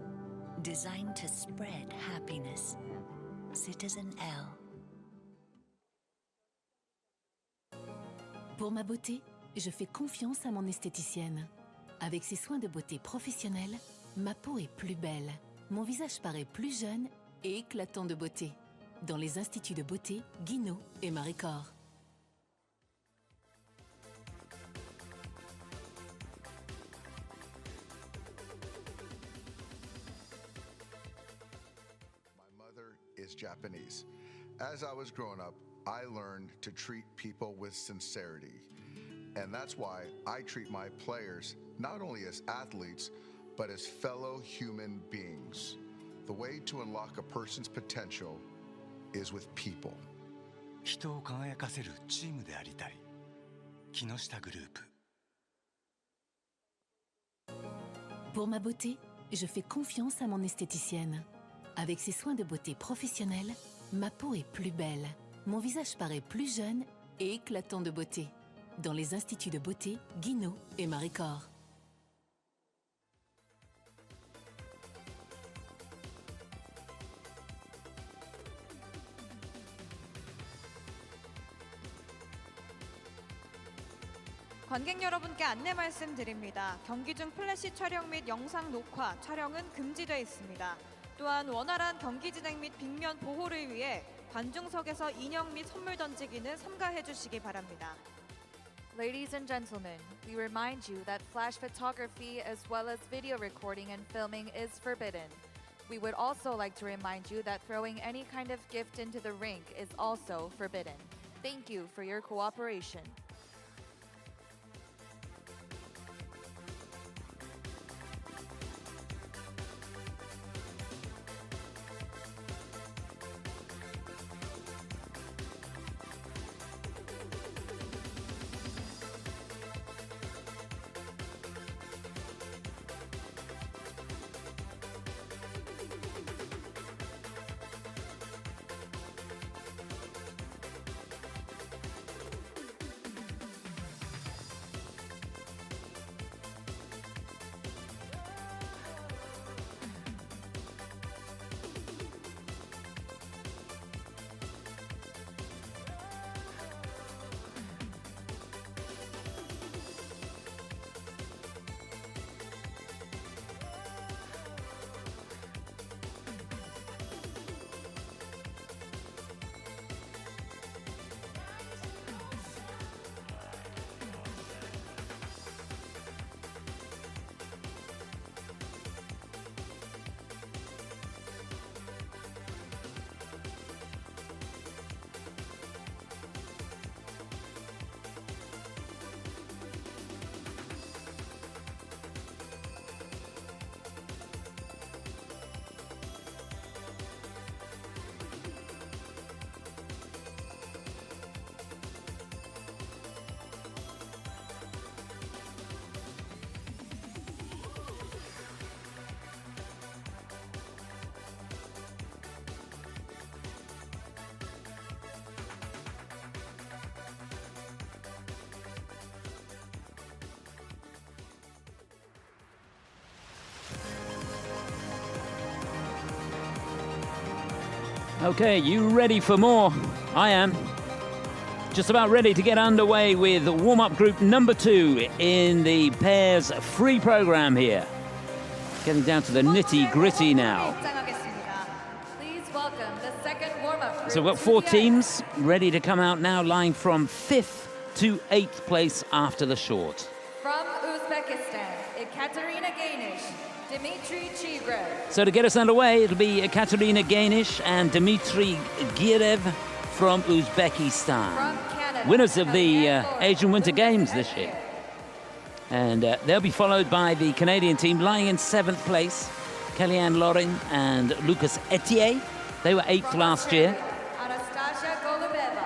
Designed to spread happiness. Citizen L. Pour ma beauté, je fais confiance à mon esthéticienne. Avec ses soins de beauté professionnels, ma peau est plus belle. Mon visage paraît plus jeune et éclatant de beauté. Dans les instituts de beauté, Guinaud et Maricorps. My mother is Japanese. As I was growing up, I learned to treat people with sincerity. And that's why I treat my players not only as athletes, but as fellow human beings. The way to unlock a person's potential is with people. 人を輝かせるチームでありたい。木下グループ。Pour ma beauté, je fais confiance à mon esthéticienne. Avec ses soins de beauté professionnels, ma peau est plus belle. Mon visage paraît plus jeune et éclatant de beauté. Dans les instituts de beauté, Guinaud et Maricorps. 관객 여러분께 안내 말씀드립니다. 경기 중 플래시 촬영 및 영상 녹화, 촬영은 금지되어 있습니다. 또한 원활한 경기 진행 및 빅면 보호를 위해 관중석에서 인형 및 선물 던지기는 삼가해 주시기 바랍니다. Ladies and gentlemen, we remind you that flash photography as well as video recording and filming is forbidden. We would also like to remind you that throwing any kind of gift into the rink is also forbidden. Thank you for your cooperation. Okay, you ready for more? I am. Just about ready to get underway with warm-up group number 2 in the pairs free program here. Getting down to the nitty-gritty now. 입장하겠습니다. Please welcome the second warm-up group. So we've got 4 teams ready to come out now, lying from 5th to 8th place after the short. From Uzbekistan, Ekaterina Gainish, Dmitry Chigrev. So to get us underway, it'll be Ekaterina Gainish and Dmitry Girev from Uzbekistan. From Canada, Winners of the Kellyanne Asian Winter Lauren, Games this year. And they'll be followed by the Canadian team lying in 7th place, Kellyanne Lauren and Lucas Etier. They were 8th last year. Anastasia Golubeva,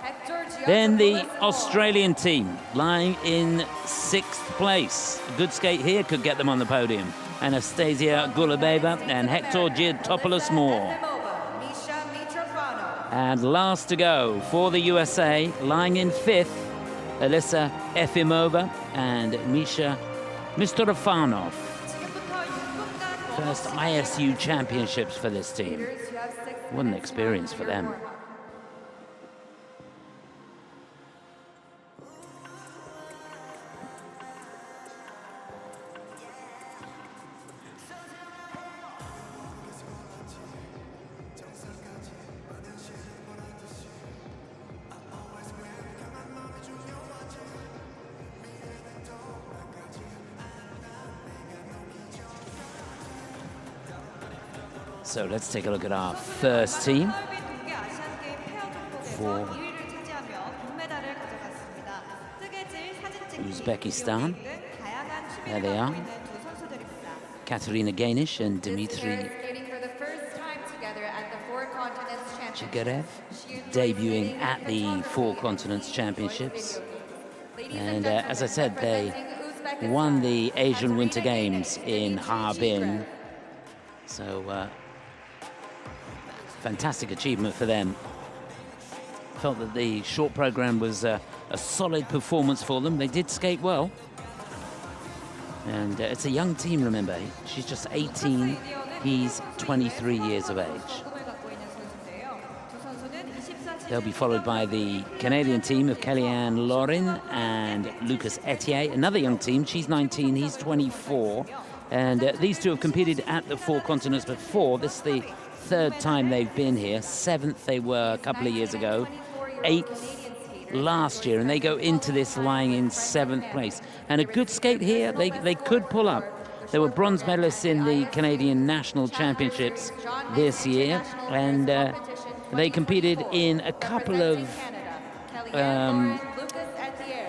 Hector Then the Giotopoulos, Australian team lying in 6th place. A good skate here could get them on the podium. Anastasia Golubeva and Hector Giotopoulos Moore. Efimova, Misha Mitrofanov. And last to go for the USA, lying in 5th, Alyssa Efimova and Misha Mitrofanov. 지금부터 6분간 First ISU championships for this team. You have 6 What an minutes experience left for in your them. warm-up. So let's take a look at our first team. 동계 아시안 게임 페어 종목에서 For 2위를 차지하며 금메달을 가져갔습니다. 뜨개질, 사진 찍기, Uzbekistan. 비디오 게임 등 다양한 There 취미를 they 갖고 are. 있는 두 선수들입니다. Katerina Gainish and This pair Dmitry is skating for the first time together at the Four Continents Championship. Chigarev, She enjoys debuting skating at and the photography Four and Continents she enjoys Championships. video games. Ladies And and as I gentlemen, said, they representing won Uzbekistan, the Asian Winter Katerina Games Gainish, in Dmitry Harbin. Chigrev. So fantastic achievement for them. Felt that the short program was a solid performance for them. They did skate well. And it's a young team, remember. She's just 18. He's 23 years of age. 경험을 갖고 있는 선수인데요. 두 선수는 24 They'll be followed by the Canadian team of Kellyanne Lauren and Lucas Etier, another young team. She's 19, he's 24. And these two have competed at the Four Continents before. This is the third time they've been here. 7th they were a couple of years ago. 8th last year, and they go into this lying in 7th place. And a good skate here, they could pull up. They were bronze medalists in the Canadian National Championships this year, and they competed in a couple of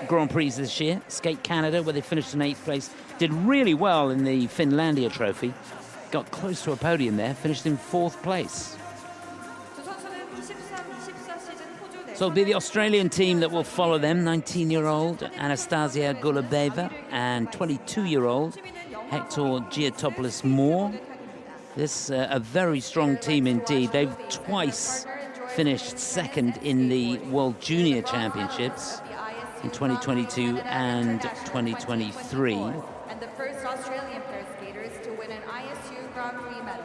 Grand Prix this year. Skate Canada, where they finished in 8th place. Did really well in the Finlandia Trophy. Got close to a podium there, finished in 4th place. 두 선수는 23-24 시즌 호주 내 So it'll be the Australian team that will follow them, 19-year-old Anastasia Golubeva and 22-year-old Hector Giotopoulos Moore. This a very strong team indeed. They've twice finished second in the World Junior Championships in 2022 and 2023. And the first Australian pair skaters to win an ISU Grand Prix medal.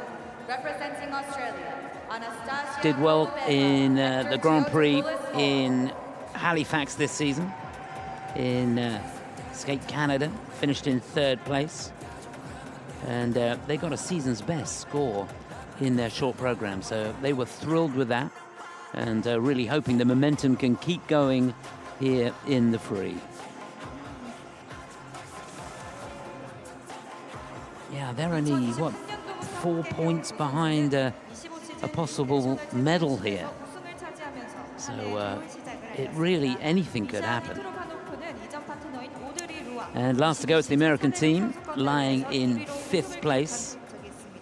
Representing Australia, Anastasia Did well Golubeva, in Hector the Grand Prix Giotopoulos Moore. in Halifax this season. In Skate Canada, finished in 3rd place. And they got a season's best score in their short program. So they were thrilled with that and really hoping the momentum can keep going here in the free. Yeah, they're only, what, 4 points behind a possible medal here. So it really, anything could happen. And last to go, it's the American team, lying in 5th place.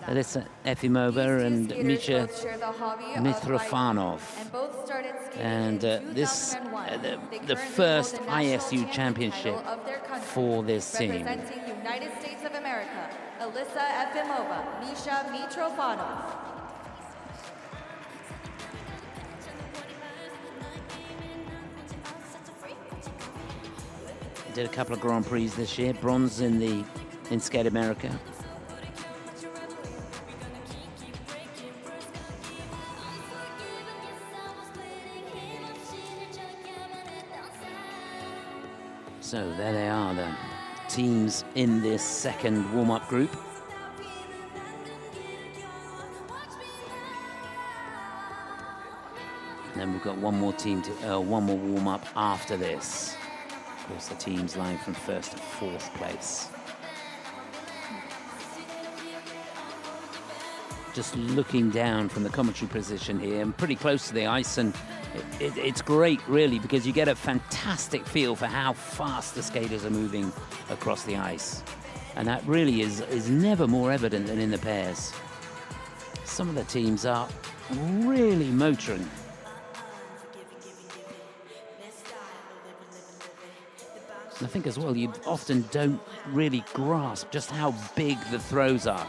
Alyssa Efimova and These skaters Misha both share the hobby of Mitrofanov. biking, and both started skating And in this, 2001. They the currently first hold the national ISU champion championship title of their country. for this team. Representing United States of America, Alyssa Efimova, Misha Mitrofanov. Did a couple of Grand Prix this year, bronze in Skate America. So there they are, the teams in this second warm-up group. And then we've got one more warm up after this. Of course, the teams lying from 1st to 4th place. Just looking down from the commentary position here, I'm pretty close to the ice, and it's great, really, because you get a fantastic feel for how fast the skaters are moving across the ice. And that really is never more evident than in the pairs. Some of the teams are really motoring. And I think as well, you often don't really grasp just how big the throws are.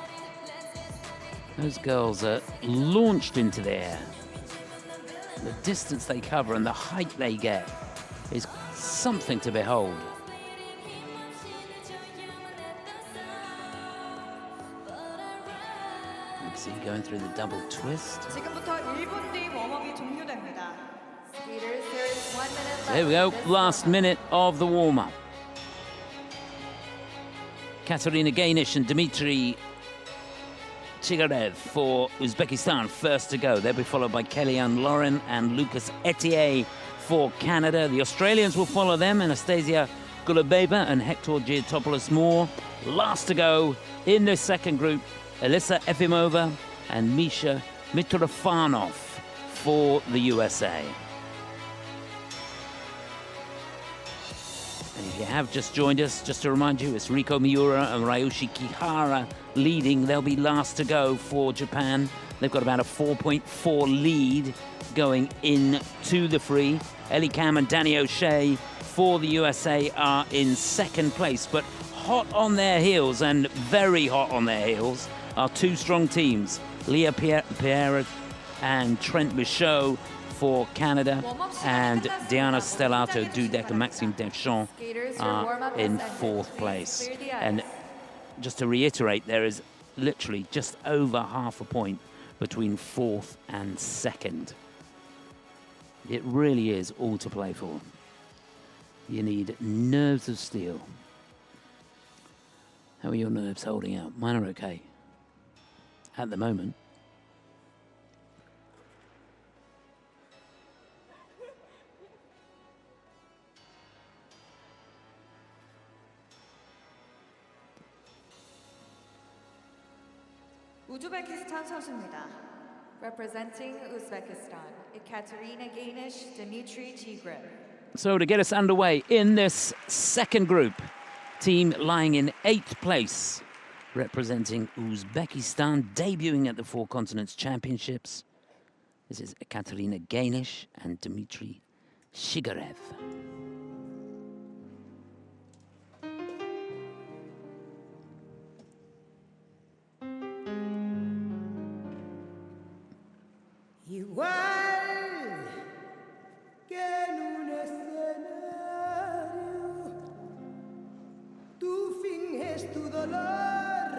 Those girls are launched into the air. The distance they cover and the height they get is something to behold. You can see going through the double twist. 지금부터 1분 뒤 웜업이 종료됩니다. Skaters, there is 1 minute left. So here we go, in this last warm-up. minute of the warm-up. Katerina Gainish and Dmitry Chigarev for Uzbekistan, first to go. They'll be followed by Kellyanne Lauren and Lucas Etier for Canada. The Australians will follow them, Anastasia Gulabeva and Hector Giotopoulos Moore. Last to go in this second group, Elisa Efimova and Misha Mitrofanov for the USA. And if you have just joined us, just to remind you, it's Riko Miura and Ryushi Kihara leading. They'll be last to go for Japan. They've got about a 4.4 lead going into the free. Ellie Kam and Danny O'Shea for the USA are in second place, but hot on their heels, and very hot on their heels, are two strong teams, Leah Pierre and Trent Michaud for Canada, and Diana Stellato Dudek and Maxime Deschamps are in 4th place. And just to reiterate, there is literally just over half a point between 4th and 2nd. It really is all to play for. You need nerves of steel. How are your nerves holding out? Mine are okay. At the moment. 우즈베키스탄 선수입니다. Representing Uzbekistan, Ekaterina Gainish, Dmitry Tigrev. So to get us underway in this second group, team lying in 8th place, representing Uzbekistan, debuting at the Four Continents Championships. This is Ekaterina Gainish and Dmitry Shigarev. Igual que en un escenario, tú finges tu dolor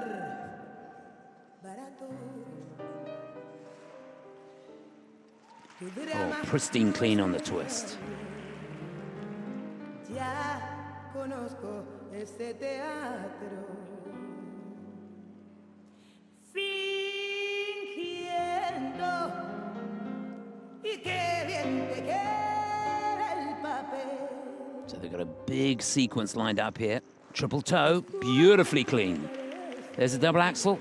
barato. Tu drama Oh, pristine clean on the twist. ya conozco ese teatro. Fingiendo y qué bien te queda el papel. So they've got a big sequence lined up here. Triple toe, beautifully clean. There's a double axel.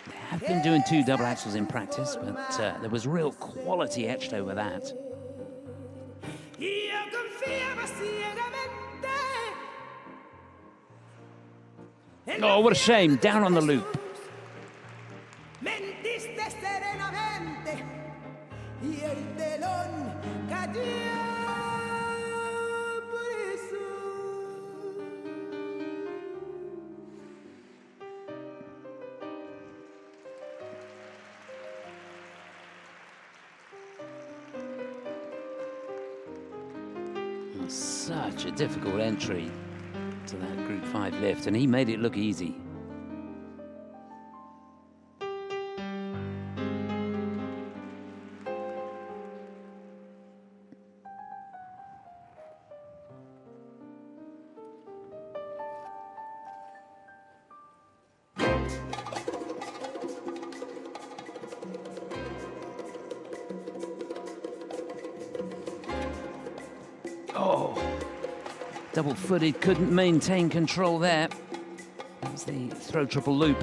They have been doing 2 double axels in practice, but there was real quality etched over that. Y yo confiaba ciegamente. En Oh, what a shame, down on the loop. Mentiste serenamente y el telón cayó por eso. Oh, such a difficult entry to that Group 5 lift, and he made it look easy. Double-footed, couldn't maintain control there. That was the throw triple loop.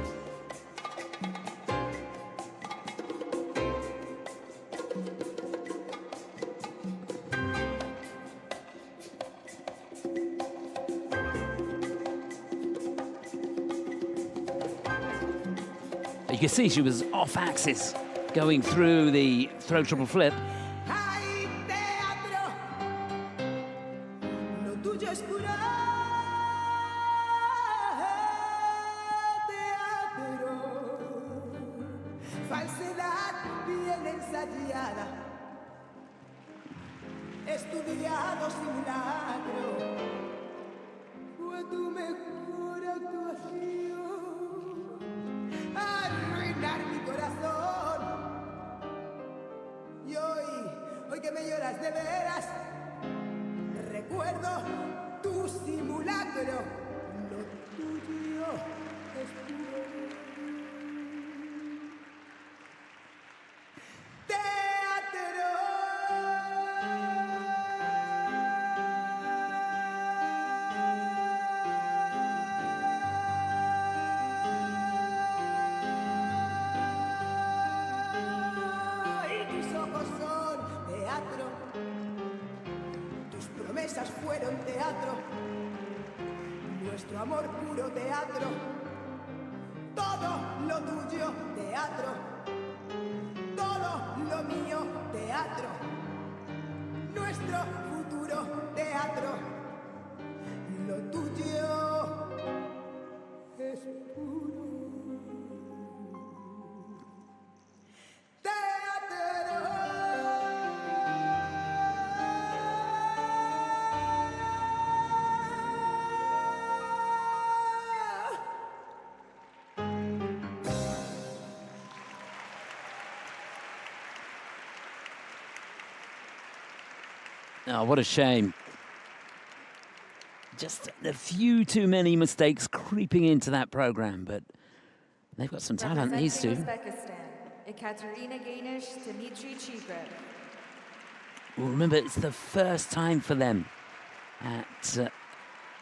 You can see she was off axis going through the throw triple flip. Ay, teatro, lo tuyo es puro teatro, falsedad bien ensayada, estudiado simulacro, fue tu mejor actuación, arruinar mi corazón. Y hoy que me lloras de veras, recuerdo tu simulacro, lo tuyo es puro teatro. Y tus ojos son teatro, tus promesas fueron teatro, nuestro amor puro teatro, todo lo tuyo teatro, todo lo mío teatro, nuestro futuro teatro, lo tuyo es puro Oh, what a shame. Just a few too many mistakes creeping into that program, but they've got some talent, these two. Uzbekistan, Ekaterina Gainish, Dmitry Chigrev. Well, remember, it's the first time for them at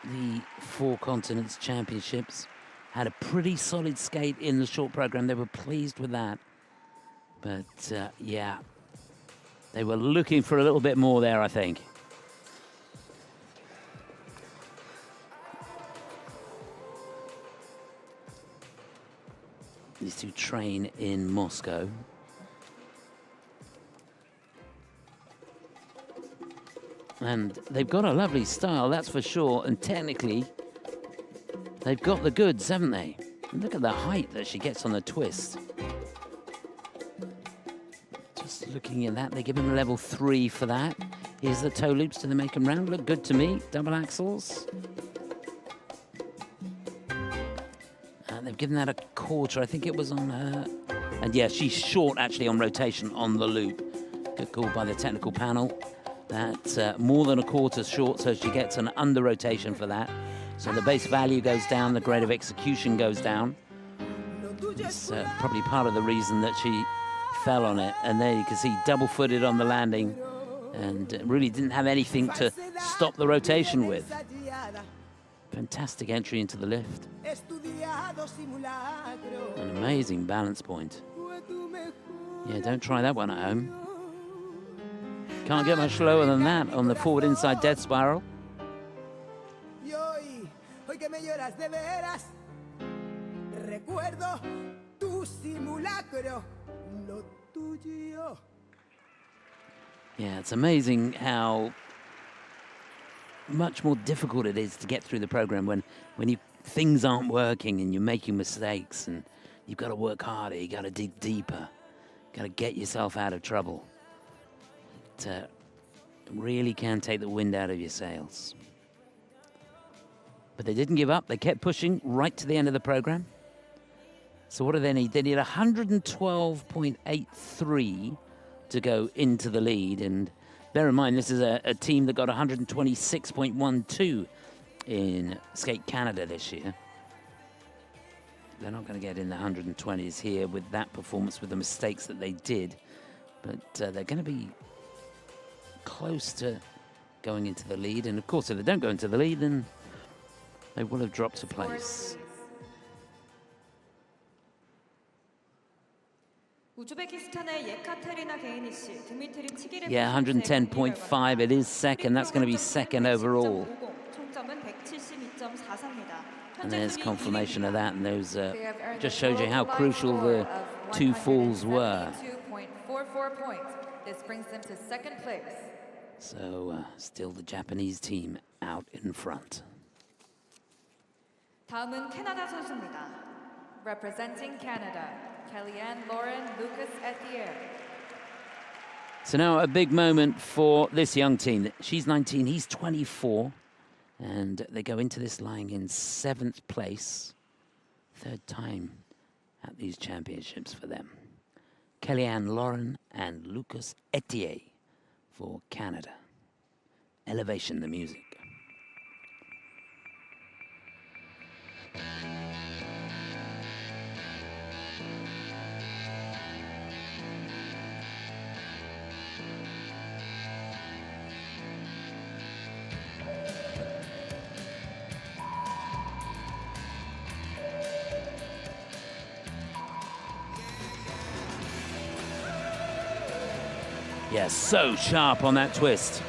the Four Continents Championships. Had a pretty solid skate in the short program. They were pleased with that. But, yeah, they were looking for a little bit more there, I think. These two train in Moscow. And they've got a lovely style, that's for sure. And technically, they've got the goods, haven't they? And look at the height that she gets on the twist. Just looking at that, they give him a level 3 for that. Here's the toe loops to the make and round. Look good to me. Double axles. And they've given that a quarter. I think it was on her. And yeah, she's short actually on rotation on the loop. Good call by the technical panel. That's more than a quarter short, so she gets an under rotation for that. So the base value goes down, the grade of execution goes down. It's probably part of the reason that she fell on it. And there you can see double-footed on the landing and really didn't have anything to stop the rotation with. Fantastic entry into the lift. An amazing balance point. Yeah, don't try that one at home. Can't get much lower than that on the forward inside death spiral. Yeah, it's amazing how much more difficult it is to get through the program when things aren't working and you're making mistakes and you've got to work harder, you got to dig deeper, got to get yourself out of trouble. It really can take the wind out of your sails. But they didn't give up. They kept pushing right to the end of the program. So what do they need? They need 112.83 to go into the lead. And bear in mind, this is a team that got 126.12 in Skate Canada this year. They're not going to get in the 120s here with that performance, with the mistakes that they did. But they're going to be close to going into the lead. And of course, if they don't go into the lead, then they will have dropped a place. Yeah, 110.5. It is second. That's going to be second overall. And there's confirmation of that. And those just shows you how crucial the two falls were. 2.44 points. This brings them to second place. So still the Japanese team out in front. 다음은 캐나다 선수입니다. Representing Canada, Kellyanne Lauren Lucas Etier. So now a big moment for this young team. She's 19, he's 24. And they go into this lying in 7th place. 3rd time at these championships for them. Kellyanne Lauren and Lucas Etier for Canada. Elevation the music. Yeah, so sharp on that twist.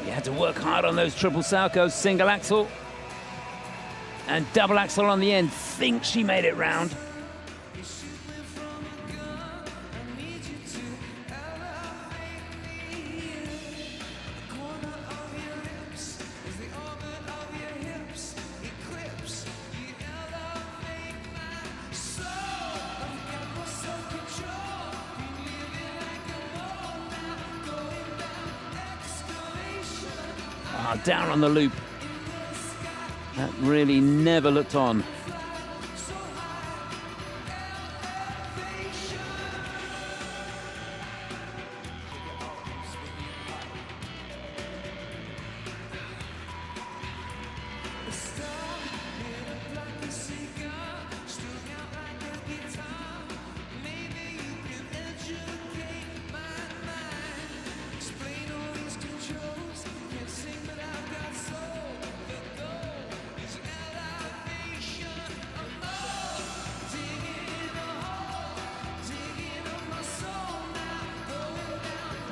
You had to work hard on those triple salcho's, single axel and double axel on the end. Think she made it round. Down on the loop. That really never looked on.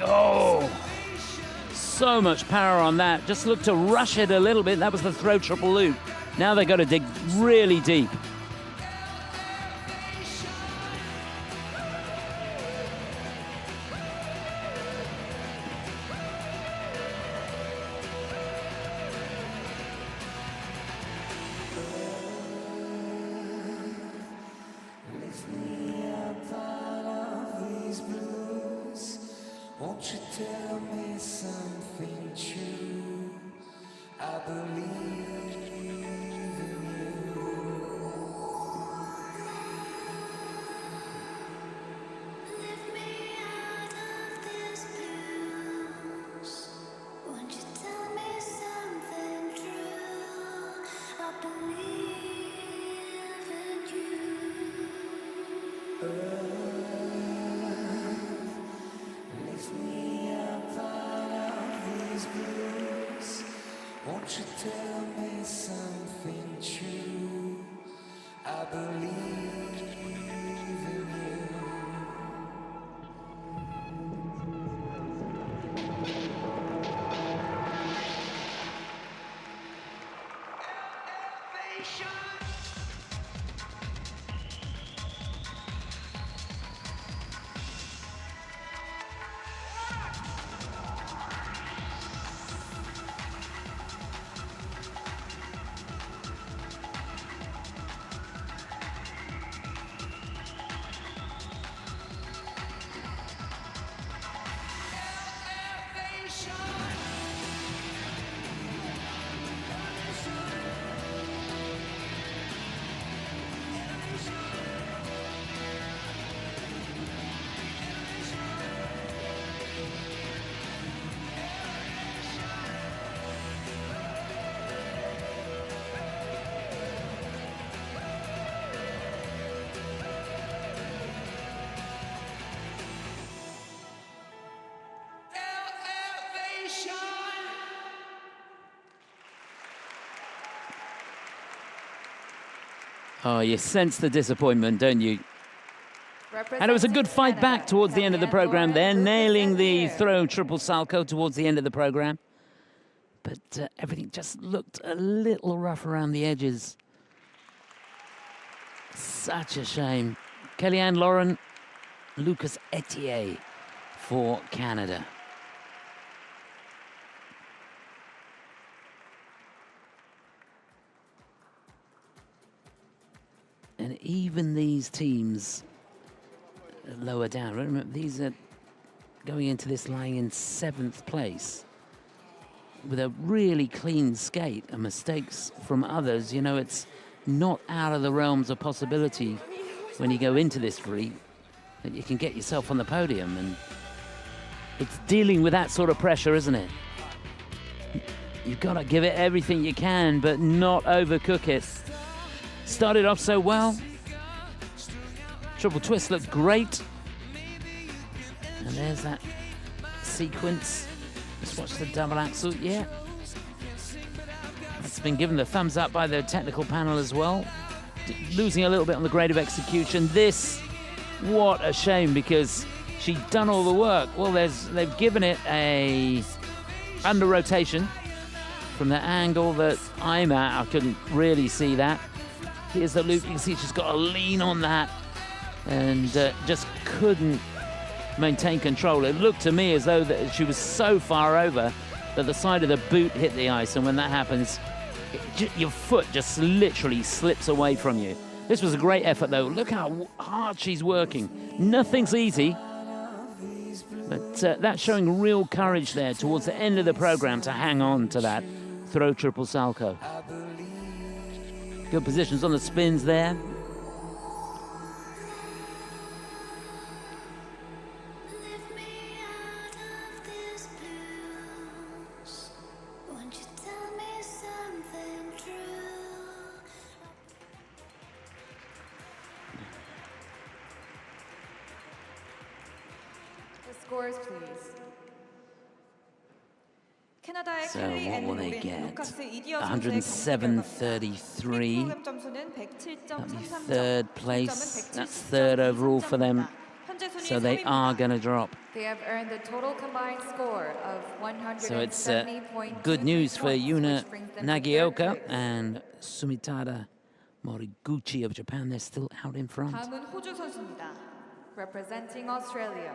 Oh, so much power on that. Just looked to rush it a little bit. That was the throw triple loop. Now they've got to dig really deep. Won't you tell me something true? I believe in you. Lift me out of this blues. Won't you tell me something true? I believe in you. Won't you tell me something true? I believe in you. Oh, you sense the disappointment, don't you? And it was a good fight back towards the end of the program. They're nailing the throw triple salcho towards the end of the program. But everything just looked a little rough around the edges. Such a shame. Kellyanne Lauren, Lucas Etier for Canada. And even these teams lower down, remember these are going into this lying in 7th place with a really clean skate and mistakes from others. You know, it's not out of the realms of possibility when you go into this free that you can get yourself on the podium, and it's dealing with that sort of pressure, isn't it? You've got to give it everything you can, but not overcook it. Started off so well. Triple twist looked great. And there's that sequence. Just watch the double axel. Yeah. It's been given the thumbs up by the technical panel as well. Losing a little bit on the grade of execution. This, what a shame, because she'd done all the work. Well, they've given it a under rotation from the angle that I'm at. I couldn't really see that. Here's the loop. You can see she's got to lean on that and just couldn't maintain control. It looked to me as though that she was so far over that the side of the boot hit the ice, and when that happens, your foot just literally slips away from you. This was a great effort, though. Look how hard she's working. Nothing's easy, but that's showing real courage there towards the end of the program to hang on to that throw triple salcho. Good positions on the spins there. The scores, please. 캐나다의 So 켈리 what 앤 will they 로빈, get? 루카스 이디어 선수의 107.33. 프로그램 점수는 107.33점. Third place. That's third overall for them. 현재 순위 So they 3위입니다. are going to drop. They have earned the total combined score of 170.23 So it's good news for points, Yuna which brings them to Nagioka third place. and Sumitada Moriguchi of Japan. They're still out in front. 다음은 호주 선수입니다. Representing Australia,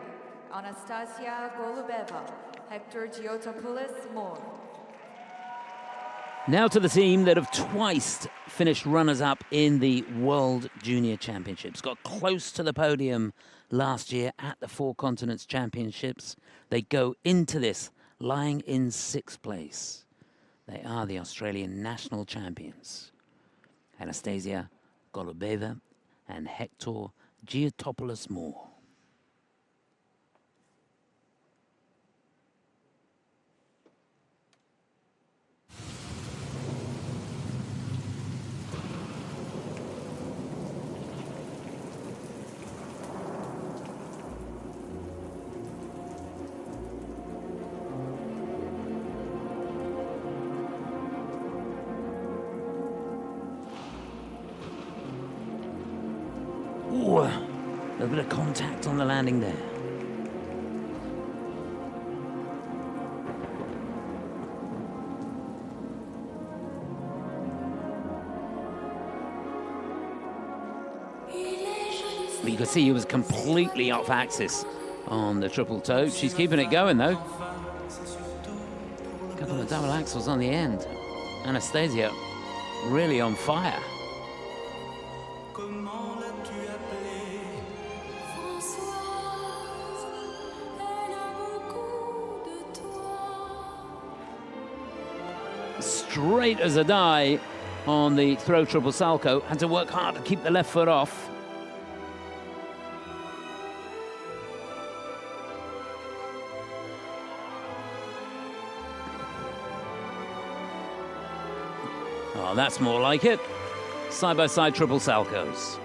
Anastasia Golubeva, Hector Giotopoulos Moore. Now to the team that have twice finished runners-up in the World Junior Championships. Got close to the podium last year at the Four Continents Championships. They go into this lying in 6th place. They are the Australian national champions. Anastasia Golubeva and Hector Giotopoulos Moore. Ooh, a little bit of contact on the landing there. But you can see he was completely off axis on the triple toe. She's keeping it going, though. A couple of double axels on the end. Anastasia really on fire. Straight as a die on the throw triple salcho. Had to work hard to keep the left foot off. Oh, that's more like it. Side-by-side triple salchos.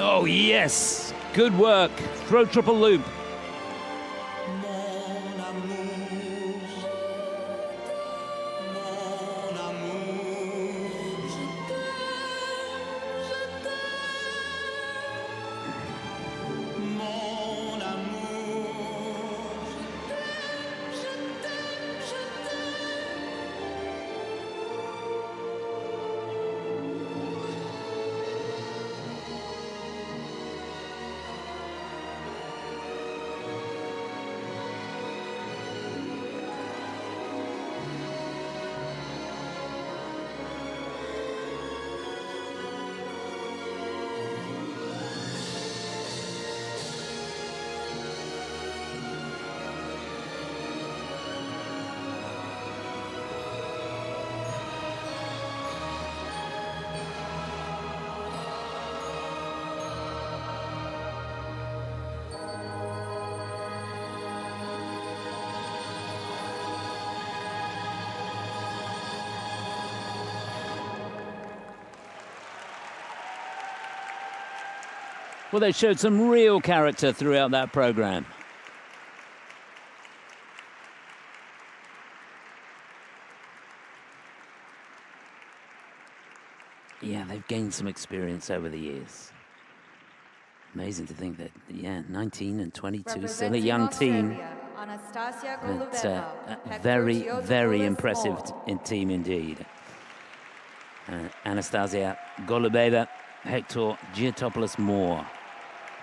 Oh, yes. Good work. Throw triple loop. Well, they showed some real character throughout that program. Yeah, they've gained some experience over the years. Amazing to think that, yeah, 19 and 22, still a young team. But a very, very impressive team indeed. Anastasia Golubeva, Hector Giotopoulos-Moore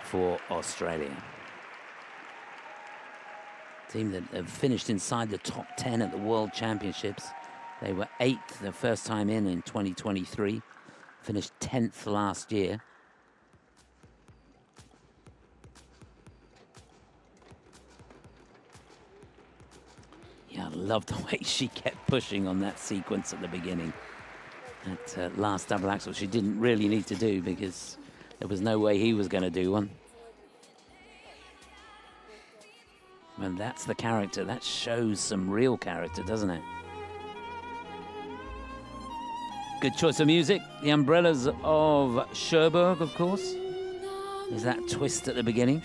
for Australia. Team that have finished inside the top 10 at the World Championships. They were 8th the first time in 2023. Finished 10th last year. Yeah, I love the way she kept pushing on that sequence at the beginning. That last double axel she didn't really need to do because there was no way he was going to do one. And that's the character. That shows some real character, doesn't it? Good choice of music. The Umbrellas of Cherbourg, of course. There's that twist at the beginning.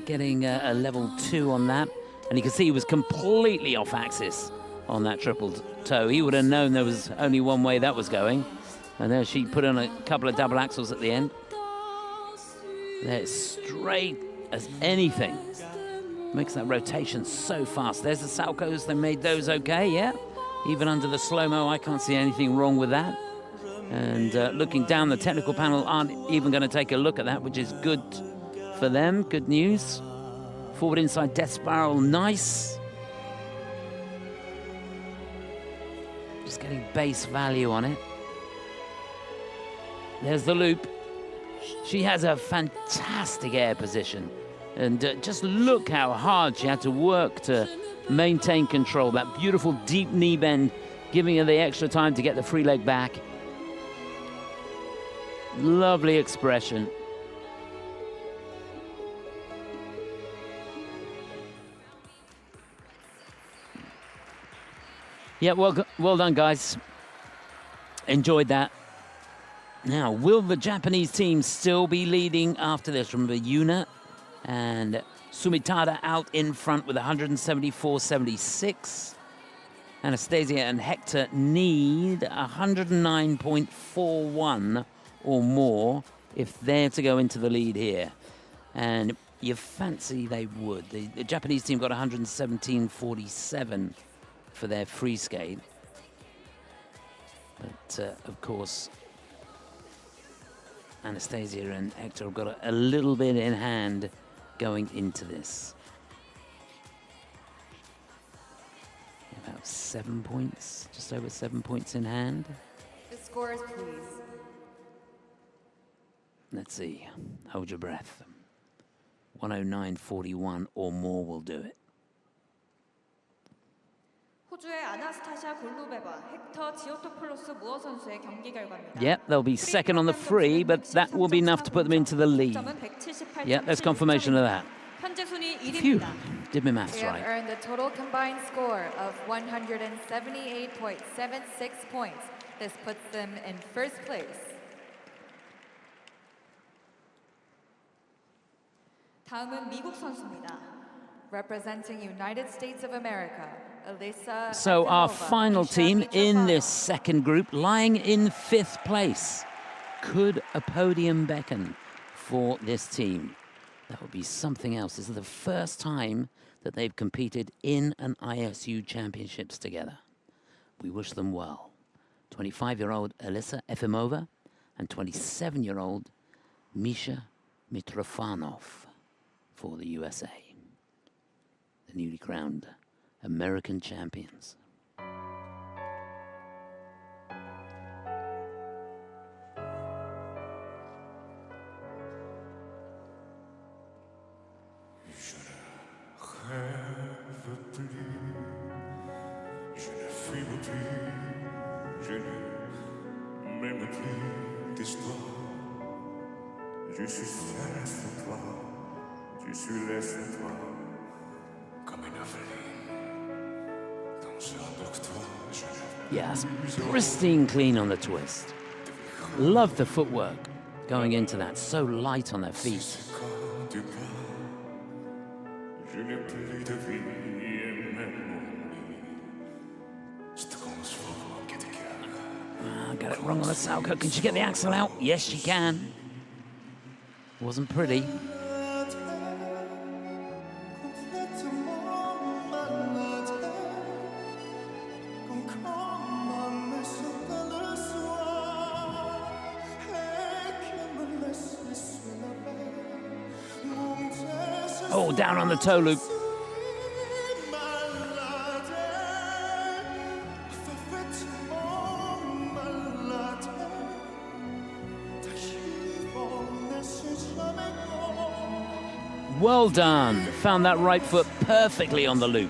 Getting a level 2 on that. And you can see he was completely off axis on that triple toe. He would have known there was only one way that was going. And there she put on a couple of double axels at the end. They're straight as anything. Makes that rotation so fast. There's the Salchows. They made those okay, yeah. Even under the slow-mo, I can't see anything wrong with that. And looking down, the technical panel aren't even going to take a look at that, which is good for them. Good news. Forward inside death spiral, nice. Just getting base value on it. There's the loop. She has a fantastic air position. And just look how hard she had to work to maintain control. That beautiful deep knee bend, giving her the extra time to get the free leg back. Lovely expression. Yeah, well done, guys. Enjoyed that. Now, will the Japanese team still be leading after this? Remember, Yuna and Sumitada out in front with 174.76. Anastasia and Hector need 109.41 or more if they're to go into the lead here. And you fancy they would. The Japanese team got 117.47 for their free skate. But, of course, Anastasia and Hector have got a little bit in hand going into this. About 7 points, just over 7 points in hand. The scores, please. Let's see, hold your breath. 109.41 or more will do it. 호주의 아나스타샤 골루베바, 헥터 지오토폴로스 무어 선수의 경기 결과입니다. Yep, they'll be second on the free, but that will be enough to put them into the lead. Yeah, there's confirmation of that. 현재 순위 Phew, 1위입니다. did my maths They have right. earned a total combined score of 178.76 points. This puts them in first place. 다음은 미국 선수입니다. Representing United States of America, Alyssa So our Efimova, final Misha team in this Mitrofano. second group, lying in 5th place. Could a podium beckon for this team? That would be something else. This is the first time that they've competed in an ISU championships together. We wish them well. 25-year-old Alyssa Efimova and 27-year-old Misha Mitrofanov for the USA, the newly crowned American champions. rêve plus, je ne fume plus, je ne m'aime plus d'histoire. Je suis seul sans toi, je suis laissé sans toi, comme une orpheline dans un docteur. Yes, pristine clean on the twist. Love the footwork going into that, so light on their feet. Je n'ai plus de vie et même mon lit. Je te commence fort, que te calme. Got it wrong on the Salco. Can she get the axle out? Yes, she can. Wasn't pretty. Oh, down on the toe loop. Well done. Found that right foot perfectly on the loop.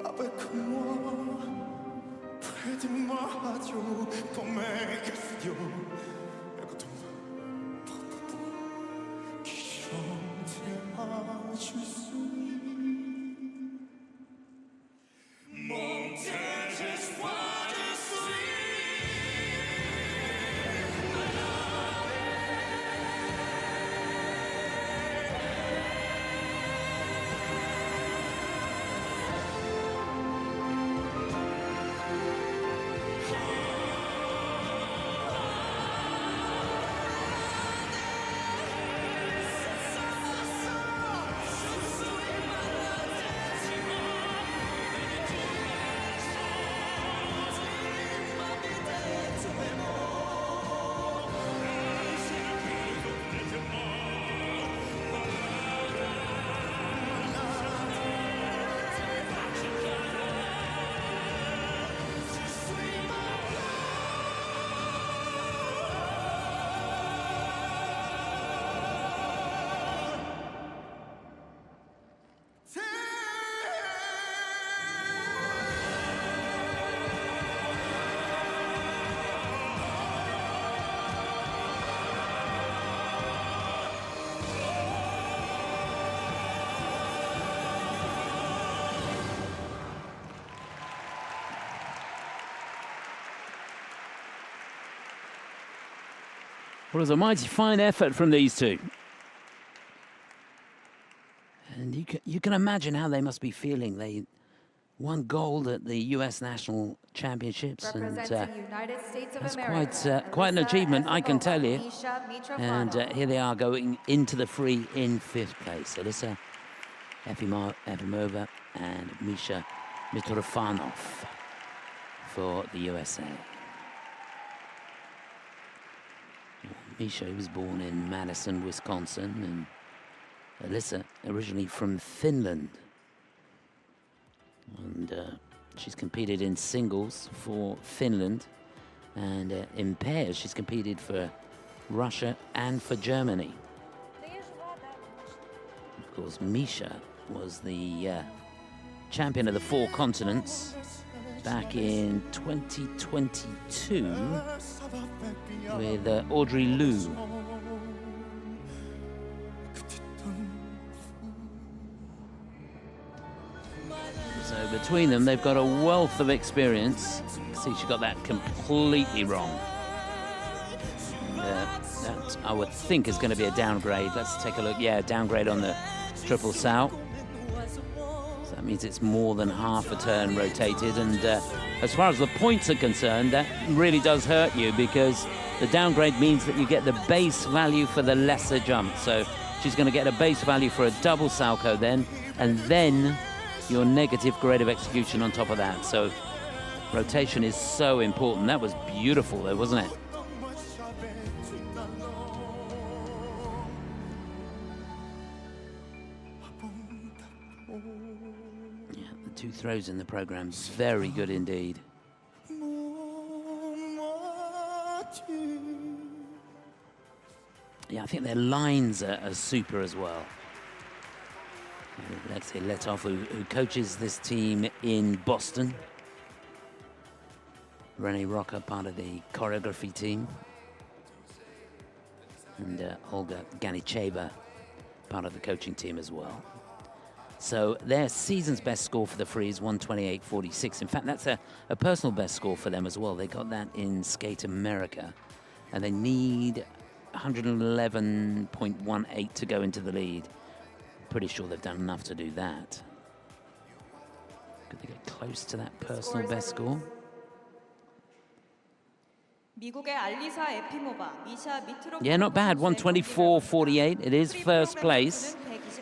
Avec moi, près de ma radio, comme un castillo. Écoute-moi, propos qui chantera, je suis. Mon désespoir, je suis. Well, it was a mighty fine effort from these two. And you can imagine how they must be feeling. won gold at the U.S. National Championships, and Representing United States of that's America, quite an Alyssa achievement, I can tell you. Misha Mitrofanov. And here they are going into the free in 5th place. Alyssa Efimova and Misha Mitrofanov for the USA. Misha was born in Madison, Wisconsin, and Alyssa originally from Finland. And she's competed in singles for Finland, and in pairs she's competed for Russia and for Germany. Of course, Misha was the champion of the 4 continents back in 2022 with Audrey Liu. So between them, they've got a wealth of experience. See, she got that completely wrong. And, that, I would think, is going to be a downgrade. Let's take a look. Yeah, downgrade on the triple sow. So that means it's more than half a turn rotated. And as far as the points are concerned, that really does hurt you, because the downgrade means that you get the base value for the lesser jump. So she's going to get a base value for a double salchow then, and then your negative grade of execution on top of that. So rotation is so important. That was beautiful though, wasn't it? Yeah, the 2 throws in the program, very good indeed. Yeah, I think their lines are super as well. Alexei Letov, who coaches this team in Boston. Renee Rocker, part of the choreography team. And Olga Ganicheva, part of the coaching team as well. So their season's best score for the free is 128.46. In fact, that's a personal best score for them as well. They got that in Skate America. And they need 111.18 to go into the lead. Pretty sure they've done enough to do that. Could they get close to that personal best score? Yeah, not bad. 124.48. It is first place.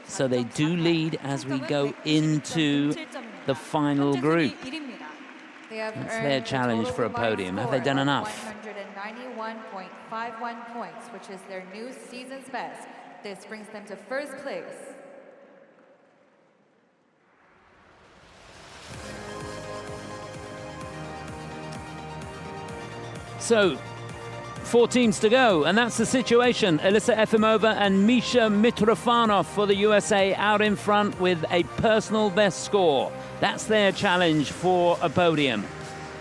So they do lead as we go into the final group. That's their challenge for a podium. Have they done enough? 191.51 points, which is their new season's best. This brings them to first place. So, 4 teams to go, and that's the situation. Alyssa Efimova and Misha Mitrofanov for the USA out in front with a personal best score. That's their challenge for a podium.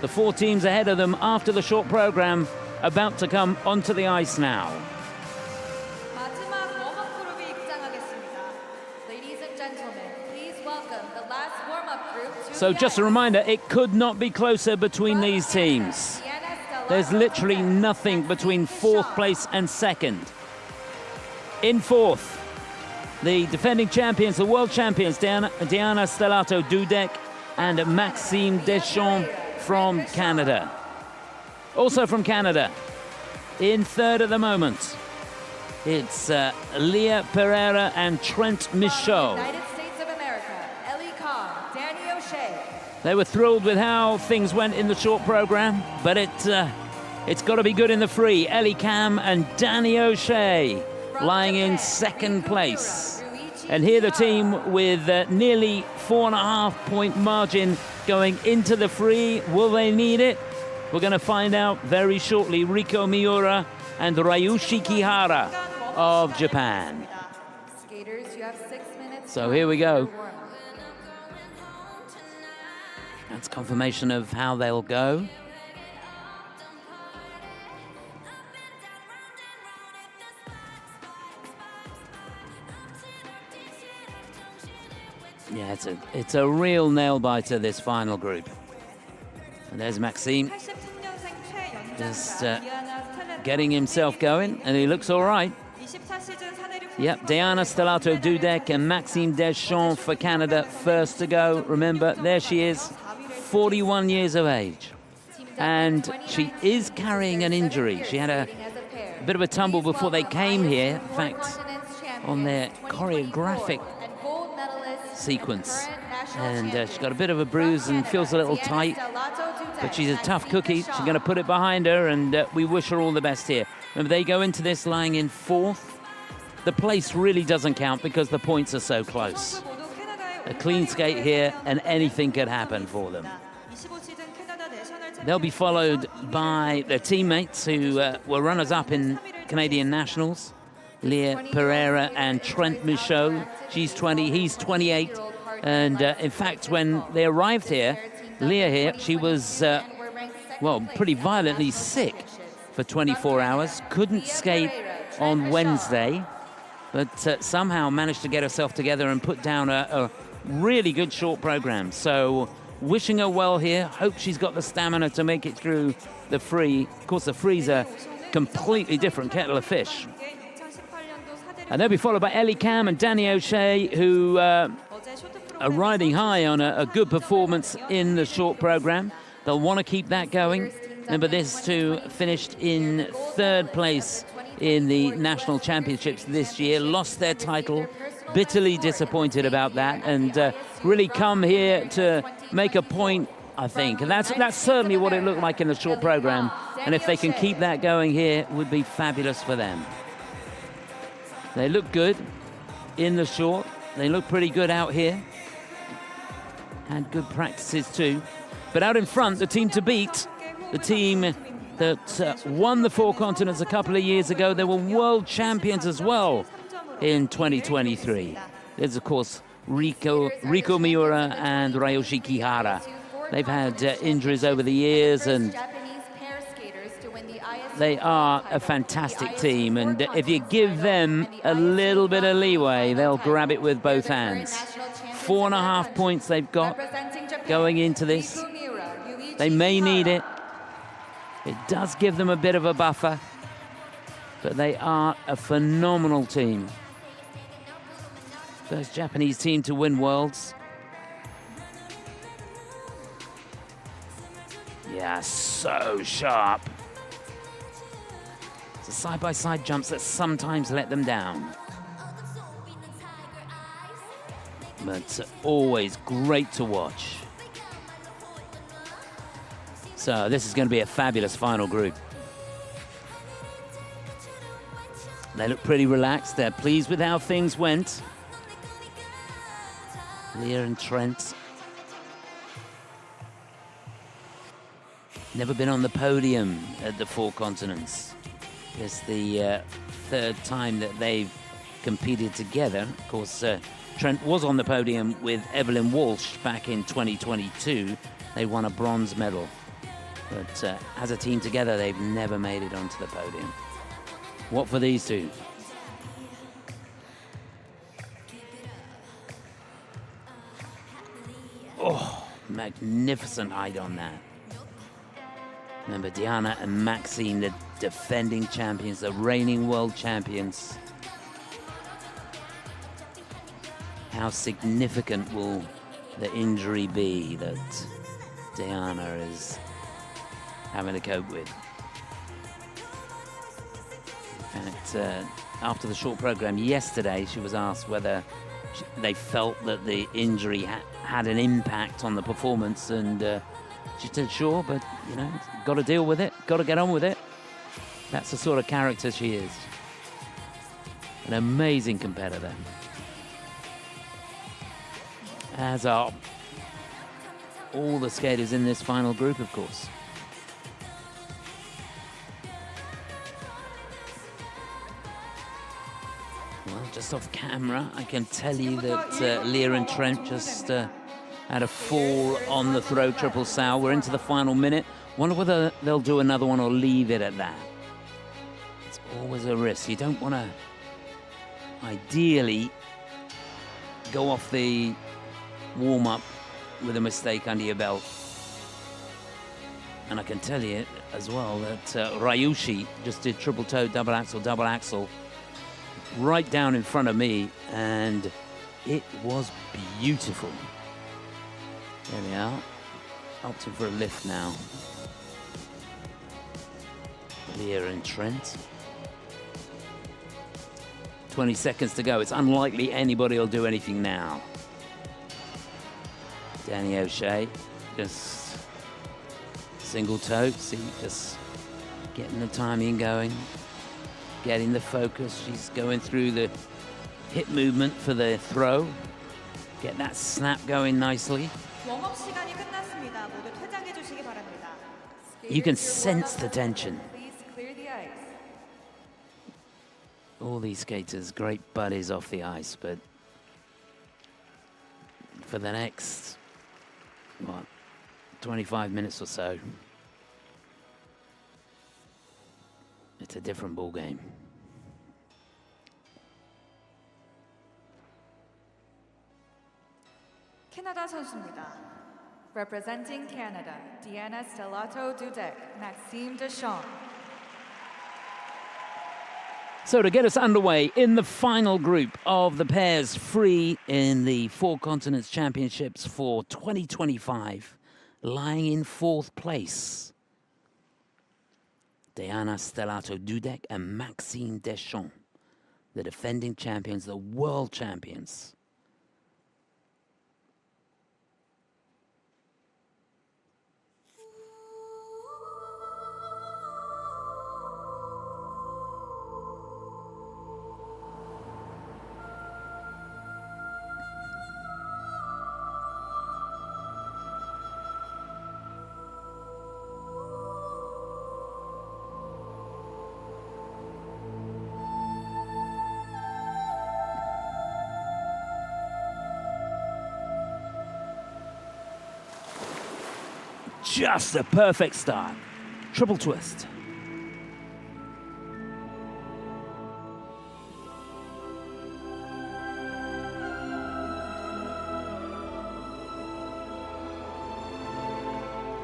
The 4 teams ahead of them after the short program about to come onto the ice now. Ladies and gentlemen, please welcome the last warm-up group to So just a reminder, it could not be closer between these teams. There's literally nothing between 4th place and 2nd. In 4th, the defending champions, the world champions, Diana Stellato-Dudek and Maxime Deschamps from Canada. Also from Canada, in 3rd at the moment, it's Leah Pereira and Trent Michaud. United States of America, Ellie Kong, Danny O'Shea. They were thrilled with how things went in the short program, but it's got to be good in the free. Ellie Cam and Danny O'Shea lying in 2nd place. And here the team with nearly 4.5-point margin going into the free. Will they need it? We're going to find out very shortly. Riko Miura and Ryushi Kihara of Japan. Skaters, you have 6 minutes. So here we go. That's confirmation of how they'll go. Yeah, it's a real nail-biter, this final group. And there's Maxime, just getting himself going, and he looks all right. Yep, Diana Stellato-Dudek and Maxime Deschamps for Canada, first to go. Remember, there she is, 41 years of age. And she is carrying an injury. She had a bit of a tumble before they came here. In fact, on their choreographic sequence. And she's got a bit of a bruise and feels a little tight. But she's a tough cookie. She's going to put it behind her, and we wish her all the best here. Remember, they go into this lying in fourth. The place really doesn't count because the points are so close. A clean skate here, and anything could happen for them. They'll be followed by their teammates who were runners-up in Canadian Nationals. Leah Pereira and Trent Michaud. She's 20, he's 28. And in fact, when they arrived here, Leah here, she was, well, pretty violently sick for 24 hours. Couldn't skate on Wednesday, but somehow managed to get herself together and put down a really good short program. So wishing her well here. Hope she's got the stamina to make it through the free. Of course, the free's a completely different kettle of fish. And they'll be followed by Ellie Cam and Danny O'Shea, who are riding high on a good performance in the short program. They'll want to keep that going. Remember, this two finished in third place in the national championships this year, lost their title, bitterly disappointed about that, and really come here to make a point, I think. And that's certainly what it looked like in the short program. And if they can keep that going here, it would be fabulous for them. They look good in the short. They look pretty good out here. Had good practices too. But out in front, the team to beat, the team that won the Four Continents a couple of years ago. They were world champions as well in 2023. There's, of course, Riko Miura and Ryoshi Kihara. They've had injuries over the years, and they are a fantastic team. And if you give them a little bit of leeway, they'll grab it with both hands. 4.5 points they've got going into this. They may need it. It does give them a bit of a buffer, but they are a phenomenal team. First Japanese team to win Worlds. Yeah, so sharp. It's the side-by-side jumps that sometimes let them down. But always great to watch. So this is going to be a fabulous final group. They look pretty relaxed. They're pleased with how things went. Leah and Trent. Never been on the podium at the Four Continents. It's the third time that they've competed together. Of course, Trent was on the podium with Evelyn Walsh back in 2022. They won a bronze medal. But as a team together, they've never made it onto the podium. What for these two? Oh, magnificent height on that. Remember, Diana and Maxine, the defending champions, the reigning world champions. How significant will the injury be that Diana is having to cope with? In fact, after the short program yesterday, she was asked whether they felt that the injury had an impact on the performance, and she said, sure, but, you know, got to deal with it, got to get on with it. That's the sort of character she is. An amazing competitor. As are all the skaters in this final group, of course. Well, just off camera, I can tell you that Leah and Trent just had a fall on the throw triple sow. We're into the final minute. Wonder whether they'll do another one or leave it at that. It's always a risk. You don't want to, ideally, go off the warm-up with a mistake under your belt. And I can tell you as well that Ryushi just did triple toe, double axel. right down in front of me, and it was beautiful. There we are. Opting for a lift now. Leah and Trent. 20 seconds to go. It's unlikely anybody will do anything now. Danny O'Shea, just single toe. See, just getting the timing going, getting the focus. She's going through the hip movement for the throw. Get that snap going nicely. 웜업 시간이 끝났습니다. 모두 퇴장해 주시기 바랍니다. You can sense the tension. Please clear the ice. All these skaters, great buddies off the ice, but for the next, what, 25 minutes or so, it's a different ball game. 캐나다 선수입니다. Representing Canada, Diana Stellato-Dudek, Maxime Deschamps. So to get us underway in the final group of the pairs free in the Four Continents Championships for 2025, lying in 4th place, Diana Stellato-Dudek and Maxime Deschamps, the defending champions, the world champions. Just a perfect start. Triple twist.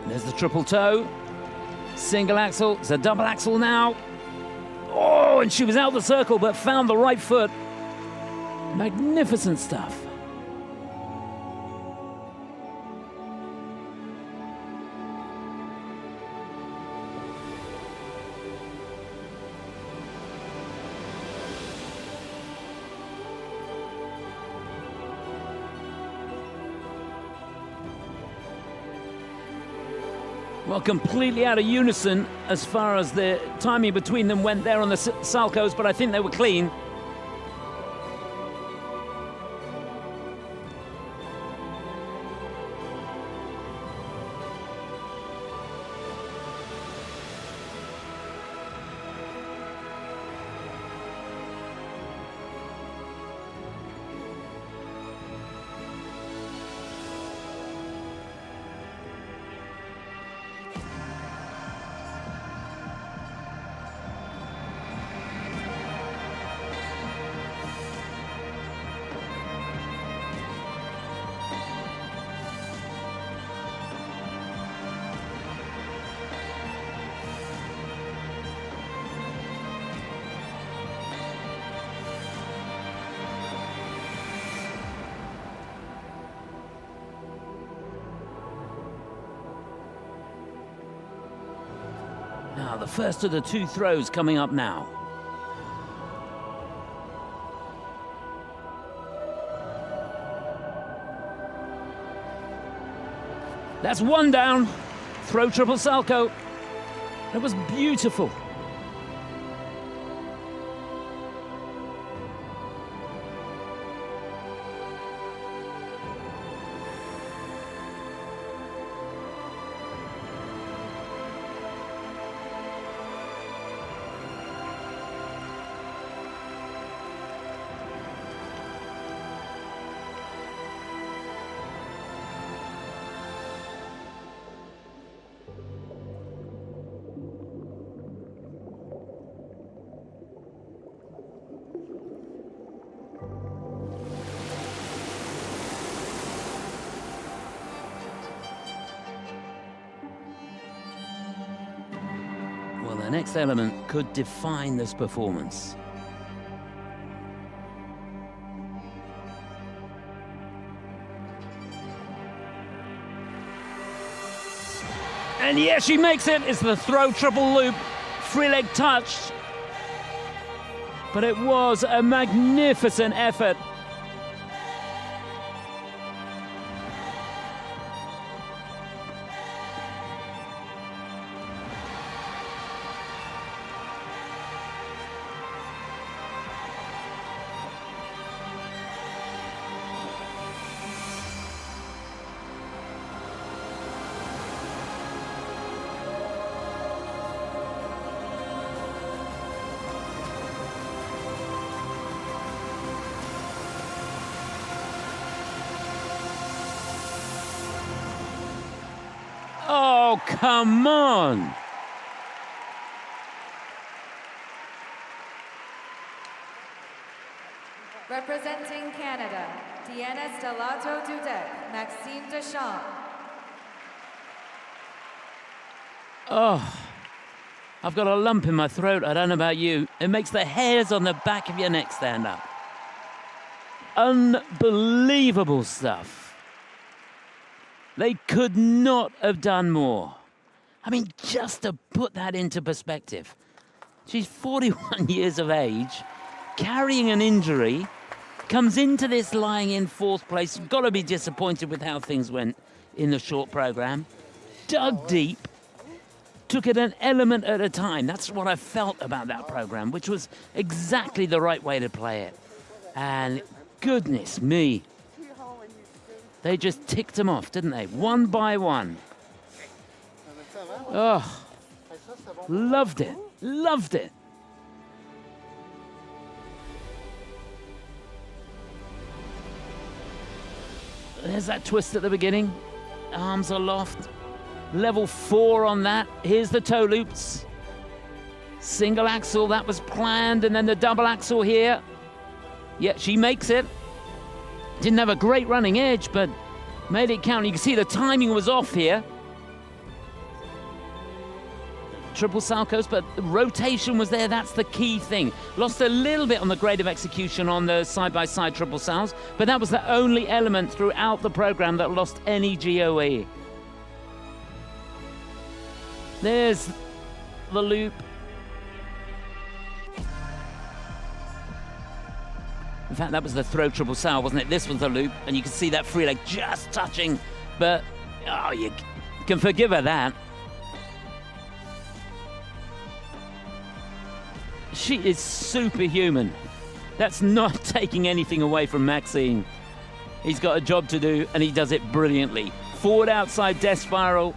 There's the triple toe. Single axel. It's a double axel now. Oh, and she was out the circle but found the right foot. Magnificent stuff. Well, completely out of unison as far as the timing between them went there on the Salcos, but I think they were clean. Now, the first of the two throws coming up now. That's one down. Throw triple Salco. That was beautiful. Well, the next element could define this performance. And yeah, she makes it. It's the throw triple loop. Free leg touched. But it was a magnificent effort. Oh, come on. Representing Canada, Diana Stellato Dudek, Maxime Deschamps. Oh, I've got a lump in my throat. I don't know about you. It makes the hairs on the back of your neck stand up. Unbelievable stuff. They could not have done more. I mean, just to put that into perspective. She's 41 years of age, carrying an injury, comes into this lying in fourth place. Got to be disappointed with how things went in the short program. Dug deep, took it an element at a time. That's what I felt about that program, which was exactly the right way to play it. And goodness me, they just ticked them off, didn't they? One by one. Oh, loved it, loved it. There's that twist at the beginning. Arms aloft. Level 4 on that. Here's the toe loops. Single axel, that was planned, and then the double axel here. Yeah, she makes it. Didn't have a great running edge, but made it count. You can see the timing was off here. Triple salcos, but the rotation was there. That's the key thing. Lost a little bit on the grade of execution on the side-by-side triple sals, but that was the only element throughout the program that lost any GOE. There's the loop. In fact, that was the throw triple sal, wasn't it? This was the loop, and you can see that free leg just touching, but oh, you can forgive her that. She is superhuman. That's not taking anything away from Maxime. He's got a job to do, and he does it brilliantly. Forward outside death spiral.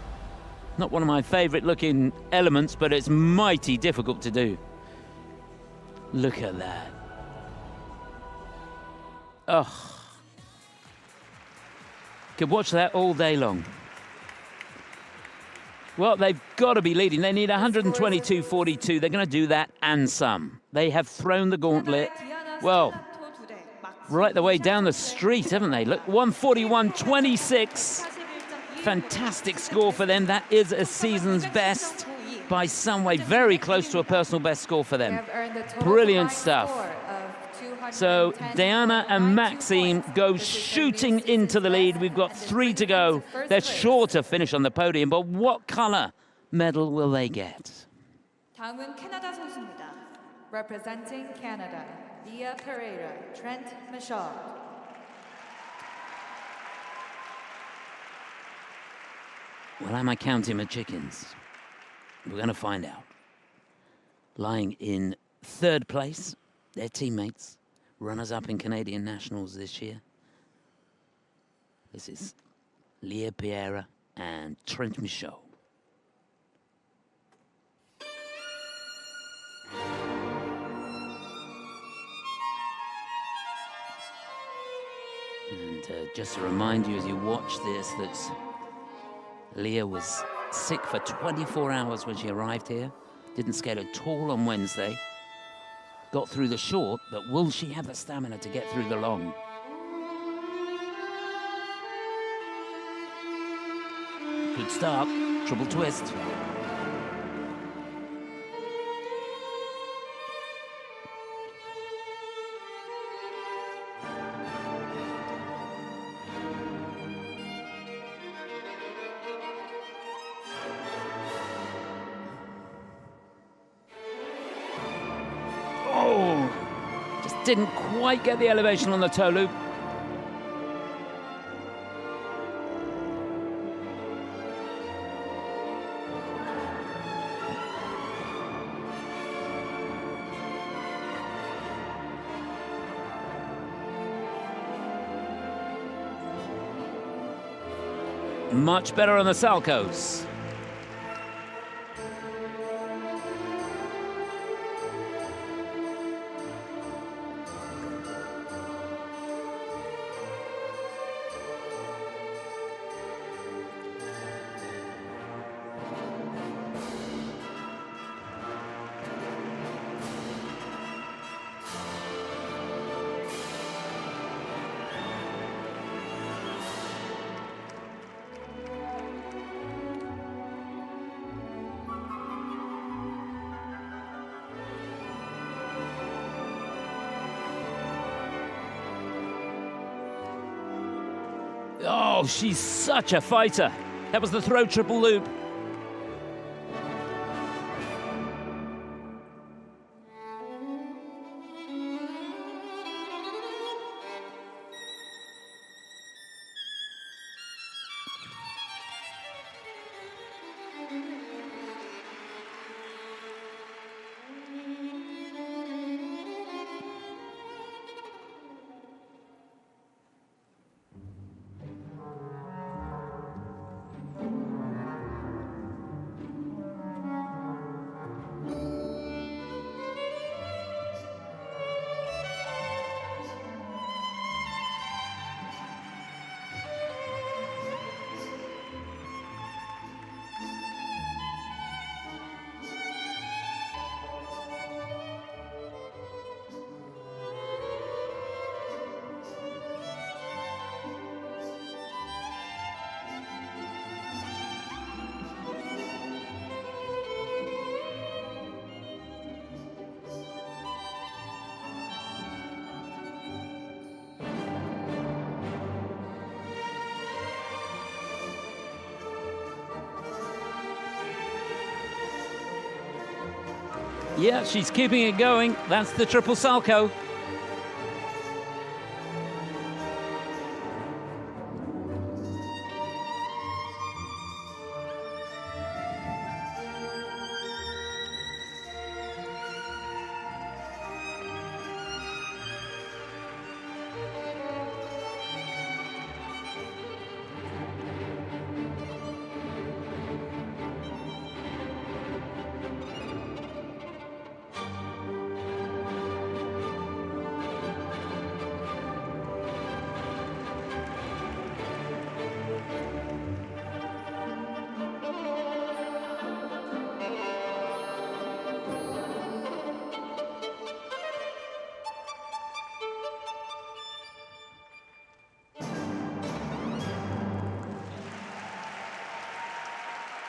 Not one of my favorite looking elements, but it's mighty difficult to do. Look at that. Oh. Could watch that all day long. Well, they've got to be leading. They need 122.42. They're going to do that and some. They have thrown the gauntlet, well, right the way down the street, haven't they? Look, 141.26. Fantastic score for them. That is a season's best by some way. Very close to a personal best score for them. Brilliant stuff. So Diana and Maxime go shooting into the lead. We've got 3 to go. They're sure to finish on the podium, but what color medal will they get? 다음은 캐나다 선수입니다. Representing Canada, Via Pereira, Trent Michaud. Well, am I counting my chickens? We're going to find out. Lying in 3rd place, their teammates, runners-up in Canadian Nationals this year. This is Leah Pereira and Trent Michaud. And just to remind you as you watch this that Leah was sick for 24 hours when she arrived here. Didn't skate at all on Wednesday. Got through the short, but will she have the stamina to get through the long? Good start, triple twist. Didn't quite get the elevation on the toe loop. Much better on the salcos. Oh, she's such a fighter. That was the throw triple loop. Yeah, she's keeping it going. That's the triple salco.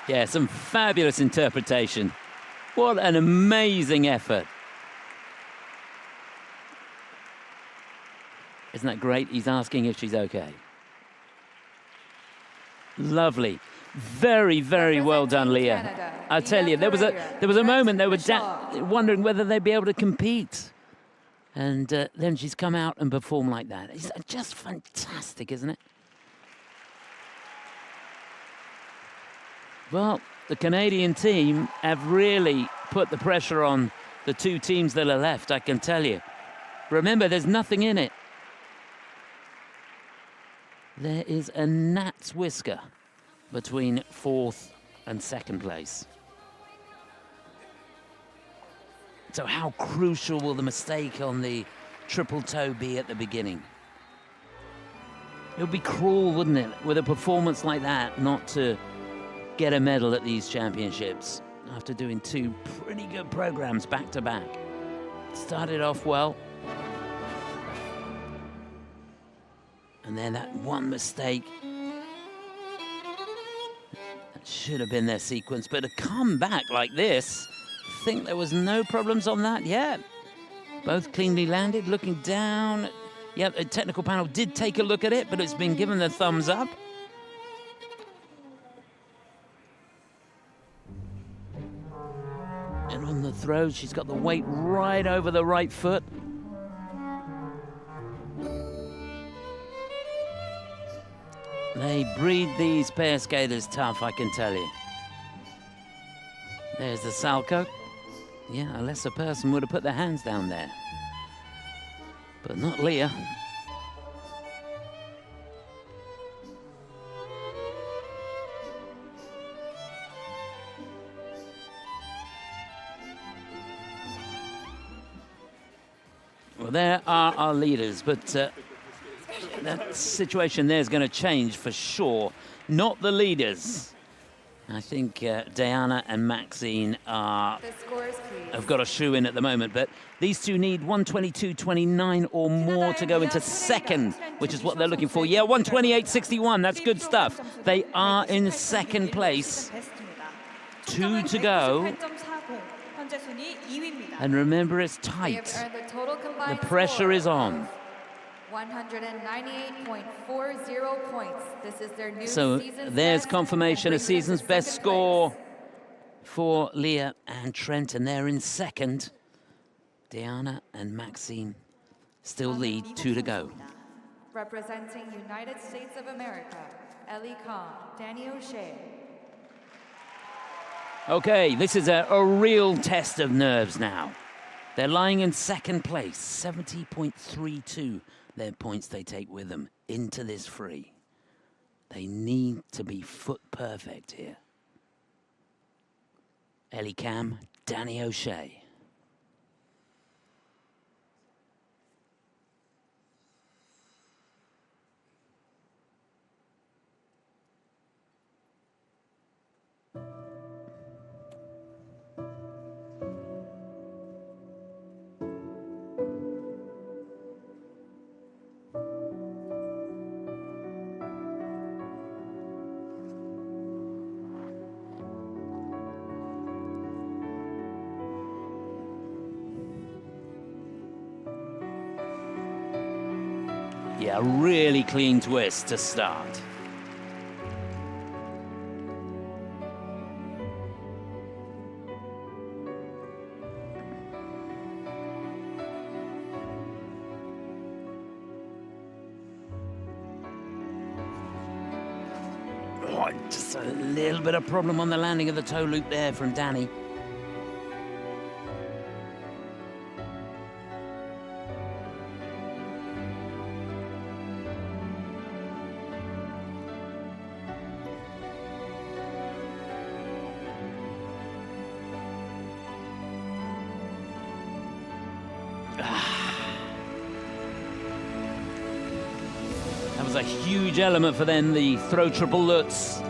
Yeah, some fabulous interpretation. What an amazing effort. Isn't that great? He's asking if she's okay. Lovely. Very, very well done, Leah. I tell you, there was a moment they were wondering whether they'd be able to compete. And then she's come out and performed like that. It's just fantastic, isn't it? Well, the Canadian team have really put the pressure on the two teams that are left, I can tell you. Remember, there's nothing in it. There is a gnat's whisker between fourth and second place. So how crucial will the mistake on the triple toe be at the beginning? It would be cruel, wouldn't it, with a performance like that, not to get a medal at these championships after doing two pretty good programs back to back. Started off well. And then that one mistake. That should have been their sequence, but to come back like this, think there was no problems on that? Yeah. Both cleanly landed, looking down. Yeah, the technical panel did take a look at it, but it's been given the thumbs up. And on the throw, she's got the weight right over the right foot. They breed these pair skaters tough, I can tell you. There's the Salchow. Yeah, a lesser person would have put their hands down there. But not Leah. Well, there are our leaders, but that situation there is going to change for sure. Not the leaders. I think Diana and Maxine are, have got a shoe in at the moment, but these two need 122.29 or more to go into second, which is what they're looking for. Yeah, 128.61, that's good stuff. They are in second place. 2 to go. And remember, it's tight. The pressure is on. 198.40 points. This is their new So there's confirmation, a season's best score for Leah and Trent, and they're in second. Diana and Maxine still lead, 2 to go. Representing United States of America, Ellie Kong, Danny O'Shea. Okay, this is a real test of nerves now. They're lying in second place, 70.32. Their points they take with them into this free. They need to be foot perfect here. Ellie Cam, Danny O'Shea. Yeah, really clean twist to start. Oh, just a little bit of problem on the landing of the toe loop there from Danny. That was a huge element for them, the throw triple Lutz.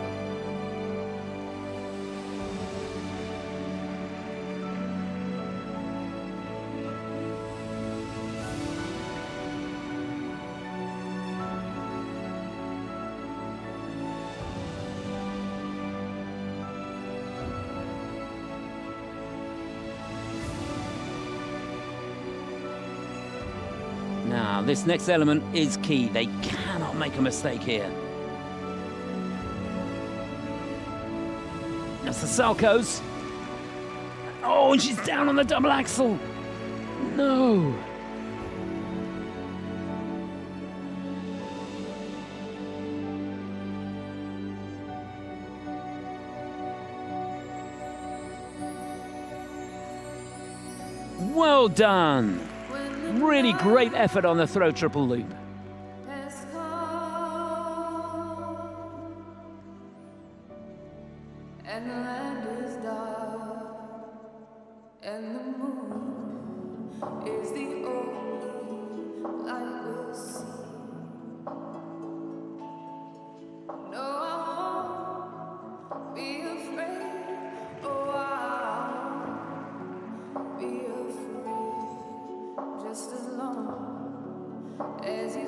Now, this next element is key. They cannot make a mistake here. That's the Salchows. Oh, and she's down on the double axel. No. Well done. Really great effort on the throw triple loop. And the land is dark, and the moon is the only light we'll see. No, I won't be afraid. Oh, I won't be afraid. Just as long as you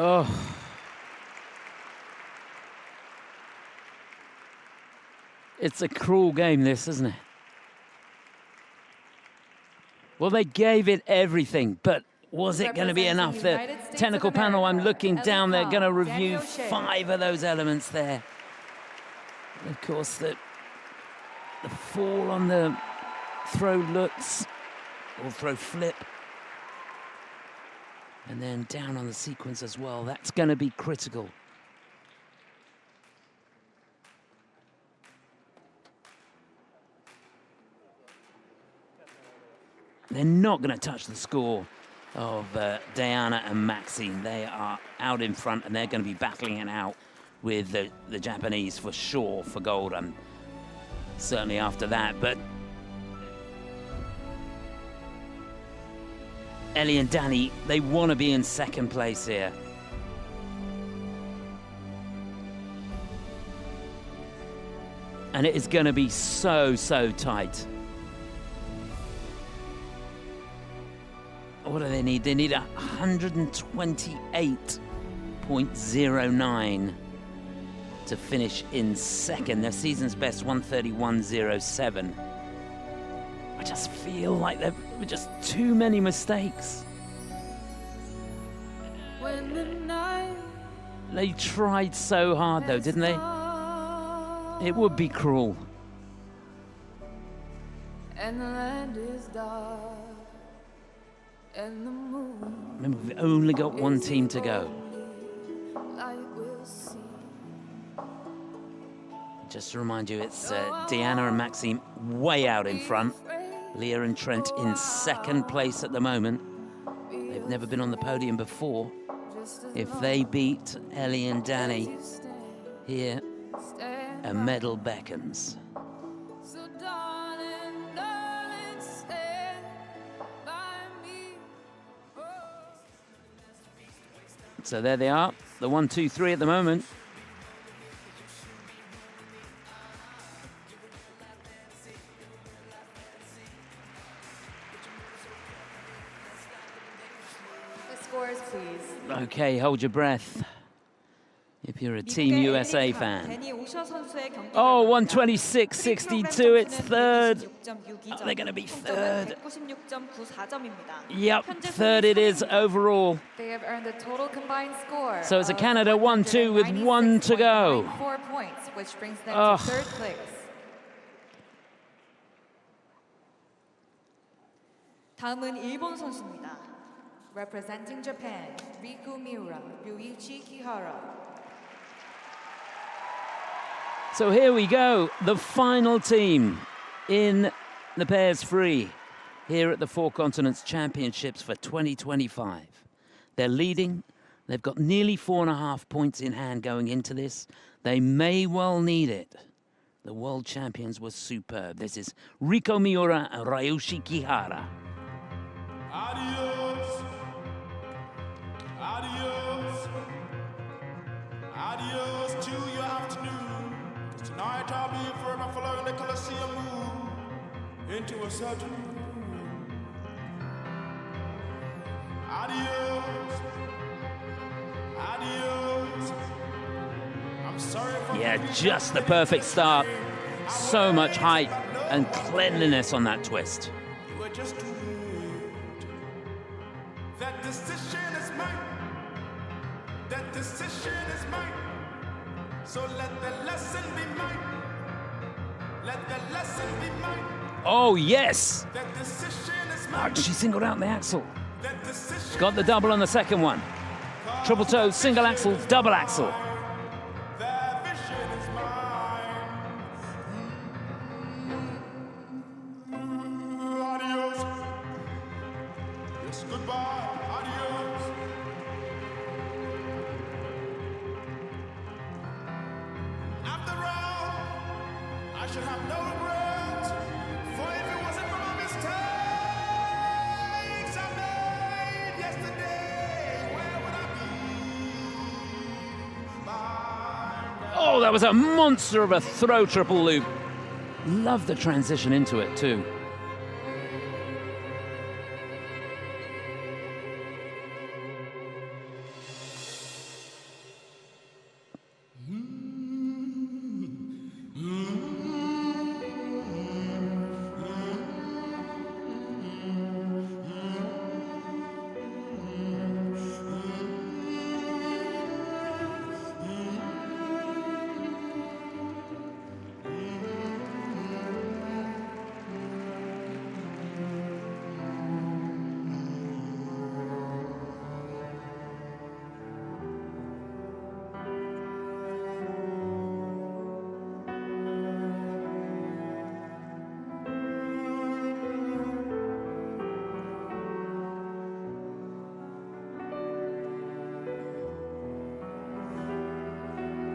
Oh. It's a cruel game, this, isn't it? Well, they gave it everything, but was it going to be enough? The technical panel, I'm looking down, they're going to review 5 of those elements there. And of course, the fall on the throw looks, or throw flip, and then down on the sequence as well. That's going to be critical. They're not going to touch the score of Diana and Maxine. They are out in front, and they're going to be battling it out with the Japanese for sure for gold. And certainly after that, but Ellie and Danny, they want to be in second place here. And it is going to be so tight. What do they need? They need 128.09 to finish in second. Their season's best 131.07. I just feel like there were just too many mistakes. When the night They tried so hard though, didn't they? It would be cruel. and the land is dark and the moon Remember, we've only got one team to go. light will see. Just to remind you, it's Deanna and Maxime way out in front. Leah and Trent in second place at the moment. They've never been on the podium before. If they beat Ellie and Danny here, a medal beckons. So darling, darling, stand by me. So there they are, the 1, 2, 3 at the moment. The scores, please. Okay, hold your breath. If you're a Team USA fan. Oh, 126.62, it's third. Oh, they're going to be third. Yep, third it is overall. They have earned a total combined score. So it's a Canada 1-2 with 1 to go. 4 points, which brings them Oh. to third place. 다음은 일본 선수입니다. Representing Japan, Riku Miura, Ryuichi Kihara. So here we go, the final team in the pairs free here at the Four Continents Championships for 2025. They're leading. They've got nearly 4.5 points in hand going into this. They may well need it. The world champions were superb. This is Riko Miura and Ryuichi Kihara. Adios, adios, adios to your afternoon. Tonight I'll be forever following the Colosseum moon into a certain room. Adios, adios. I'm sorry for Yeah, just the perfect start. So much height and cleanliness on that twist. you were just too late. That decision is mine. That decision is mine. So let the lesson be mine. Let the lesson be mine. Oh, yes. That decision is Oh, mine. she singled out the axle. That decision Got the double on the second one. Triple toe, single axle, double axle. that vision is mine. Adios. Yes, goodbye. Adios. After all, I should have no regrets. For if it wasn't for my mistakes I made yesterday, where would I be? Oh, that was a monster of a throw triple loop. Love the transition into it too.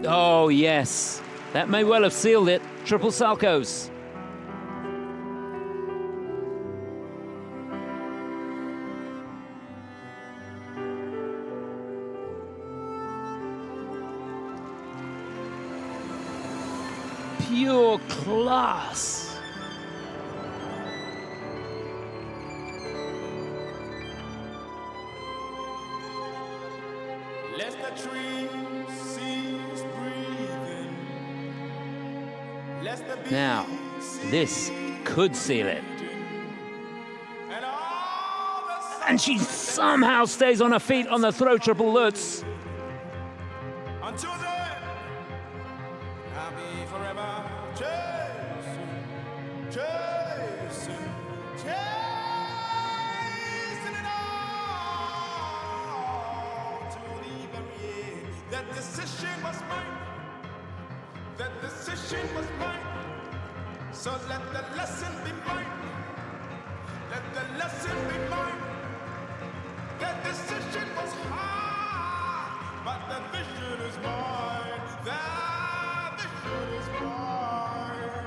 Oh, yes. That may well have sealed it. Triple Salchows. Pure class. Let the trees cease breathing. Let the bees Now, this could seal it. and all the And she somehow stays on her feet on the throw triple Lutz. until then, I'll be forever chasing, chasing, chasing it all to the very end. That decision was mine. That decision was mine. So let the lesson be mine. Let the lesson be mine. That decision was hard, but the vision is mine. That vision is mine.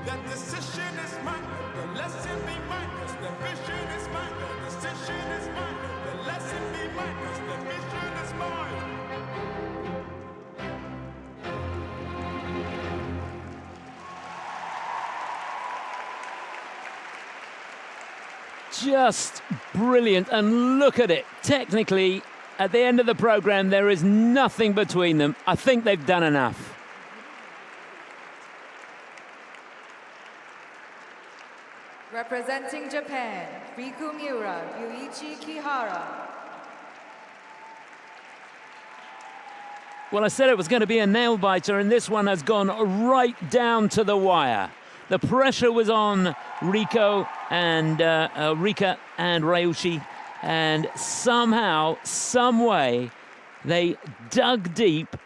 That decision is mine. The lesson be mine. 'Cause the vision is mine. The decision is mine. The lesson be mine. 'Cause the vision is mine. Just brilliant. And look at it. Technically, at the end of the program, there is nothing between them. I think they've done enough. Representing Japan, Riku Miura, Yuichi Kihara. Well, I said it was going to be a nail biter, and this one has gone right down to the wire. The pressure was on Rika and Ryushi, and somehow, some way, they dug deep,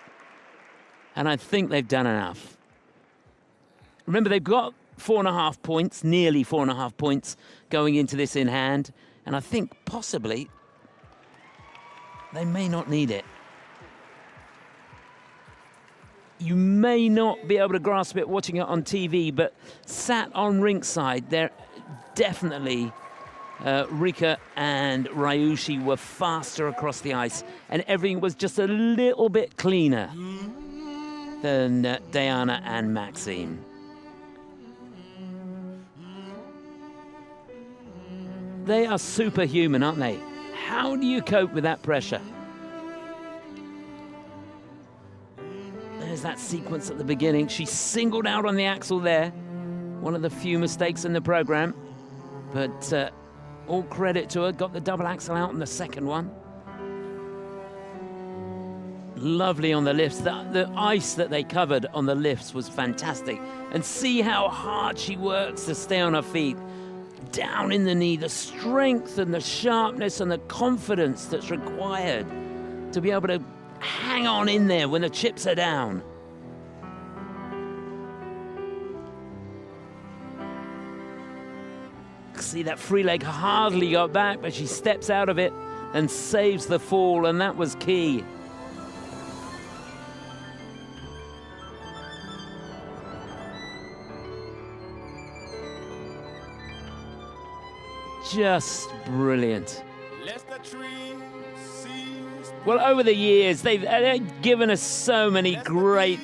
and I think they've done enough. Remember, they've got 4.5 points, nearly 4.5 points going into this in hand, and I think possibly they may not need it. You may not be able to grasp it watching it on TV, but sat on rinkside, they're definitely Rika and Ryushi were faster across the ice, and everything was just a little bit cleaner than Diana and Maxime. They are superhuman, aren't they? How do you cope with that pressure? There's that sequence at the beginning. She singled out on the axle there. One of the few mistakes in the program. But all credit to her. Got the double axle out in the second one. Lovely on the lifts. The ice that they covered on the lifts was fantastic. And see how hard she works to stay on her feet. Down in the knee. The strength and the sharpness and the confidence that's required to be able to hang on in there when the chips are down. See, that free leg hardly got back, but she steps out of it and saves the fall, and that was key. Just brilliant. Well, over the years, they've given us so many great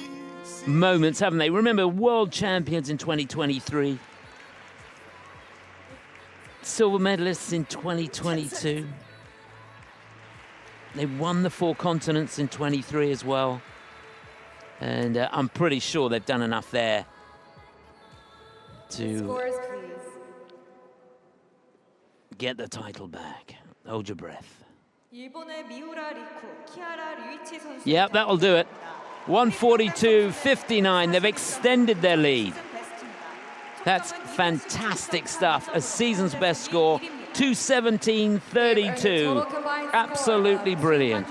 moments, haven't they? Remember, world champions in 2023. Silver medalists in 2022. They won the 4 continents in 23 as well. And I'm pretty sure they've done enough there to Scores, please. get the title back. Hold your breath. 일본의 미우라 리쿠, 키아라 류이치 선수. Yep, that'll do it. 142.59. They've extended their lead. That's fantastic stuff. A season's best score, 2:17.32. Absolutely brilliant.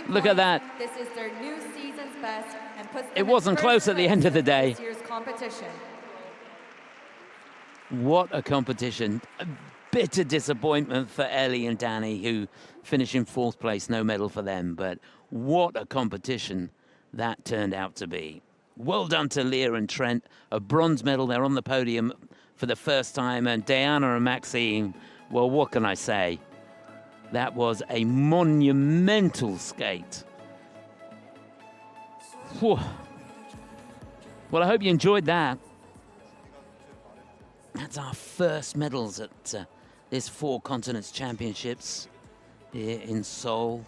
Look at that. This is their new season's best and puts them It wasn't in close first at the end of the place day. in this year's competition. What a competition. A bitter disappointment for Ellie and Danny, who finish in fourth place, no medal for them. But what a competition that turned out to be. Well done to Leah and Trent. A bronze medal. They're on the podium for the first time. And Diana and Maxine, well, what can I say? That was a monumental skate. Whew. Well, I hope you enjoyed that. That's our first medals at this Four Continents Championships here in Seoul.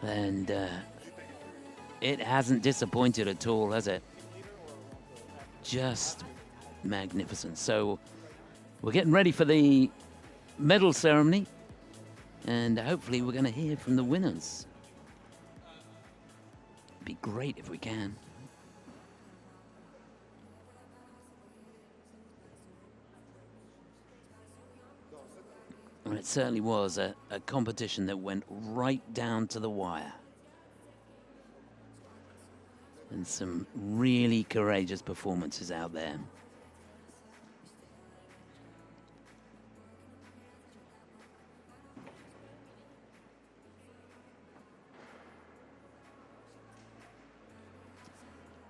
And it hasn't disappointed at all, has it? Just magnificent. So we're getting ready for the medal ceremony, and hopefully we're going to hear from the winners. It'd be great if we can. And it certainly was a competition that went right down to the wire. And some really courageous performances out there.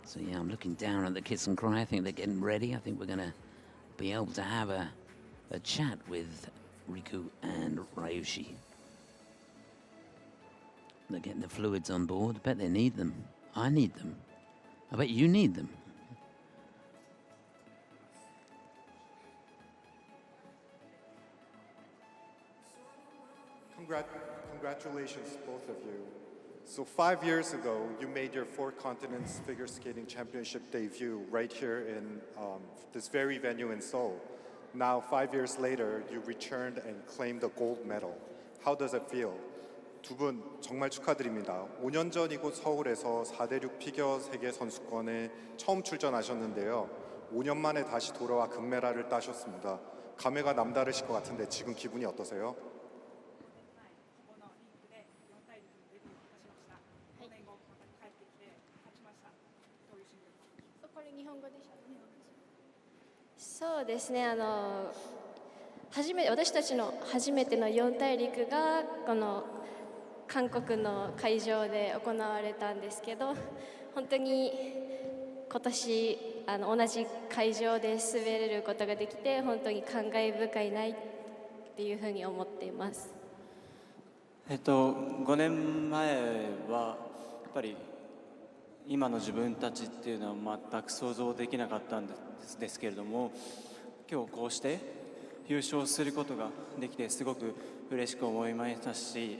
So yeah, I'm looking down at the kiss and cry. I think they're getting ready. I think we're going to be able to have a chat with Riku and Ryushi. They're getting the fluids on board. I bet they need them. I need them. I bet you need them. Congratulations, both of you. So 5 years ago, you made your Four Continents Figure Skating Championship debut right here in this very venue in Seoul. Now, 5 years later, you returned and claimed the gold medal. How does it feel? 두 분 정말 축하드립니다. 5년 전 이곳 서울에서 4대6 피겨 세계 선수권에 처음 출전하셨는데요. 5년 만에 다시 돌아와 금메달을 따셨습니다. 감회가 남다르실 것 같은데 지금 기분이 어떠세요? そうですね、私たちの初めての四大陸がこの韓国の会場で行われたんですけど、本当に今年同じ会場で滑れることができて本当に感慨深いなっていうふうに思っています。5年前はやっぱり今の自分たちっていうのは全く想像できなかったんですけれども、今日こうして優勝することができてすごく嬉しく思いましたし、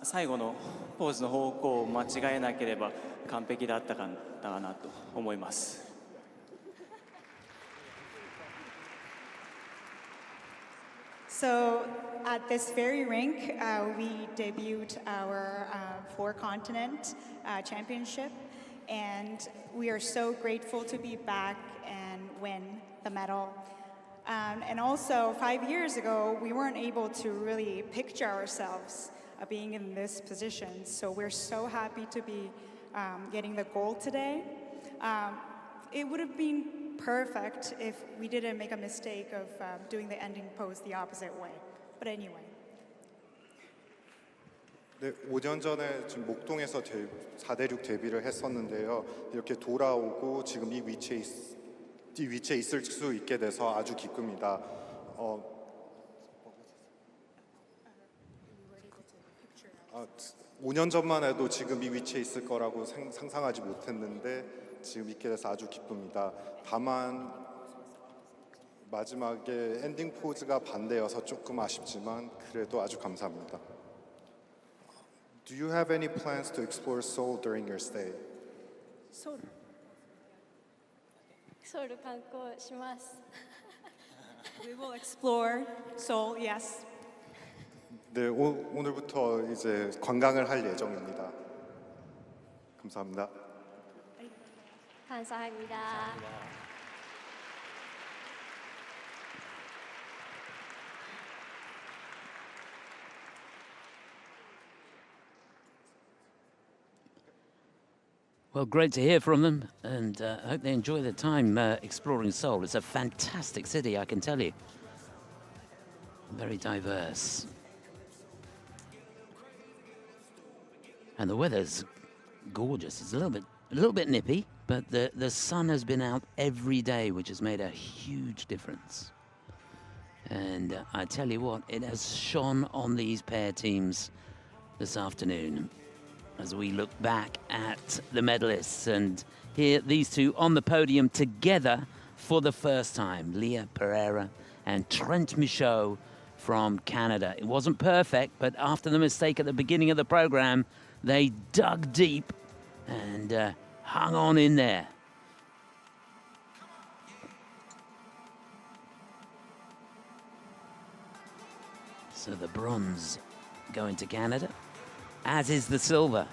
最後のポーズの方向を間違えなければ完璧だったかなと思います。So at this very rink, we debuted our Four Continent Championship, and we are so grateful to be back and win the medal. And also, 5 years ago, we weren't able to really picture ourselves being in this position. So we're so happy to be getting the gold today. It would have been perfect if we didn't make a mistake of doing the ending pose the opposite way. But anyway. 네, 5년 전에 지금 목동에서 4대6 데뷔를 했었는데요. 이렇게 돌아오고 지금 이 위치에 있을 수 있게 돼서 아주 기쁩니다. 5년 전만 해도 지금 이 위치에 있을 거라고 상상하지 못했는데 지금 있게 돼서 아주 기쁩니다. 다만 마지막에 엔딩 포즈가 반대여서 조금 아쉽지만 그래도 아주 감사합니다. Do you have any plans to explore Seoul during your stay? ソウル観光します。We will explore Seoul, yes. 네, 오늘부터 이제 관광을 할 예정입니다. 감사합니다. 감사합니다. Well, great to hear from them, and I hope they enjoy their time exploring Seoul. It's a fantastic city, I can tell you. Very diverse. And the weather's gorgeous. It's a little bit nippy, but the sun has been out every day, which has made a huge difference. And I tell you what, it has shone on these pair teams this afternoon as we look back at the medalists and hear these two on the podium together for the first time. Leah Pereira and Trent Michaud from Canada. It wasn't perfect, but after the mistake at the beginning of the program, they dug deep and hung on in there. So the bronze going to Canada, as is the silver.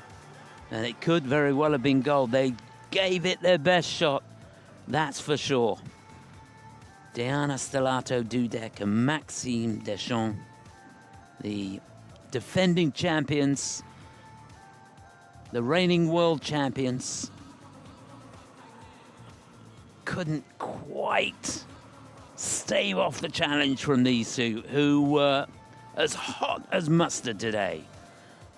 And it could very well have been gold. They gave it their best shot, that's for sure. Diana Stellato-Dudek and Maxime Deschamps, the defending champions, the reigning world champions, couldn't quite stave off the challenge from these two, who were as hot as mustard today.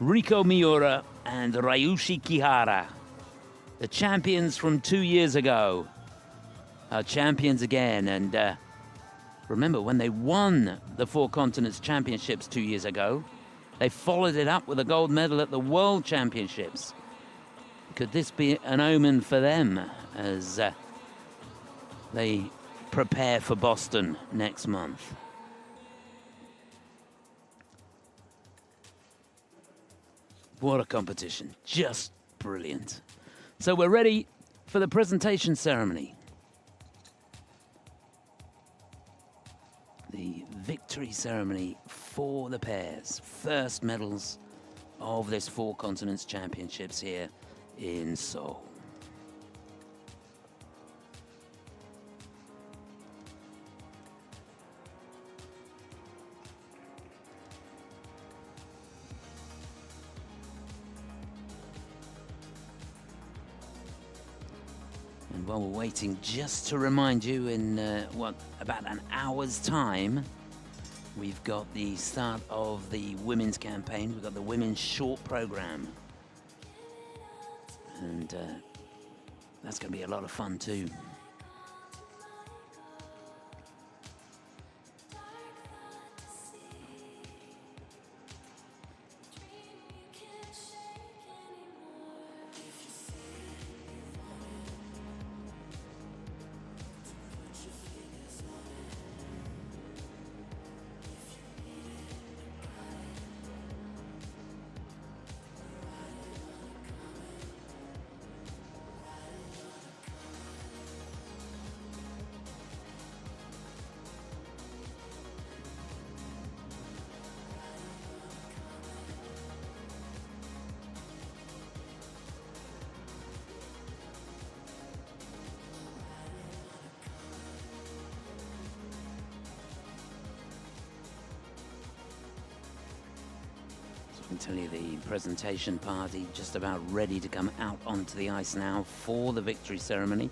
Riko Miura and Ryushi Kihara, the champions from 2 years ago, are champions again. And remember, when they won the Four Continents Championships 2 years ago, they followed it up with a gold medal at the World Championships. Could this be an omen for them as they prepare for Boston next month? What a competition, just brilliant. So we're ready for the presentation ceremony. The victory ceremony for the pairs. First medals of this Four Continents Championships here in Seoul. And while we're waiting, just to remind you, in about an hour's time, we've got the start of the women's campaign. We've got the women's short program. And that's going to be a lot of fun too. I can tell you the presentation party just about ready to come out onto the ice now for the victory ceremony.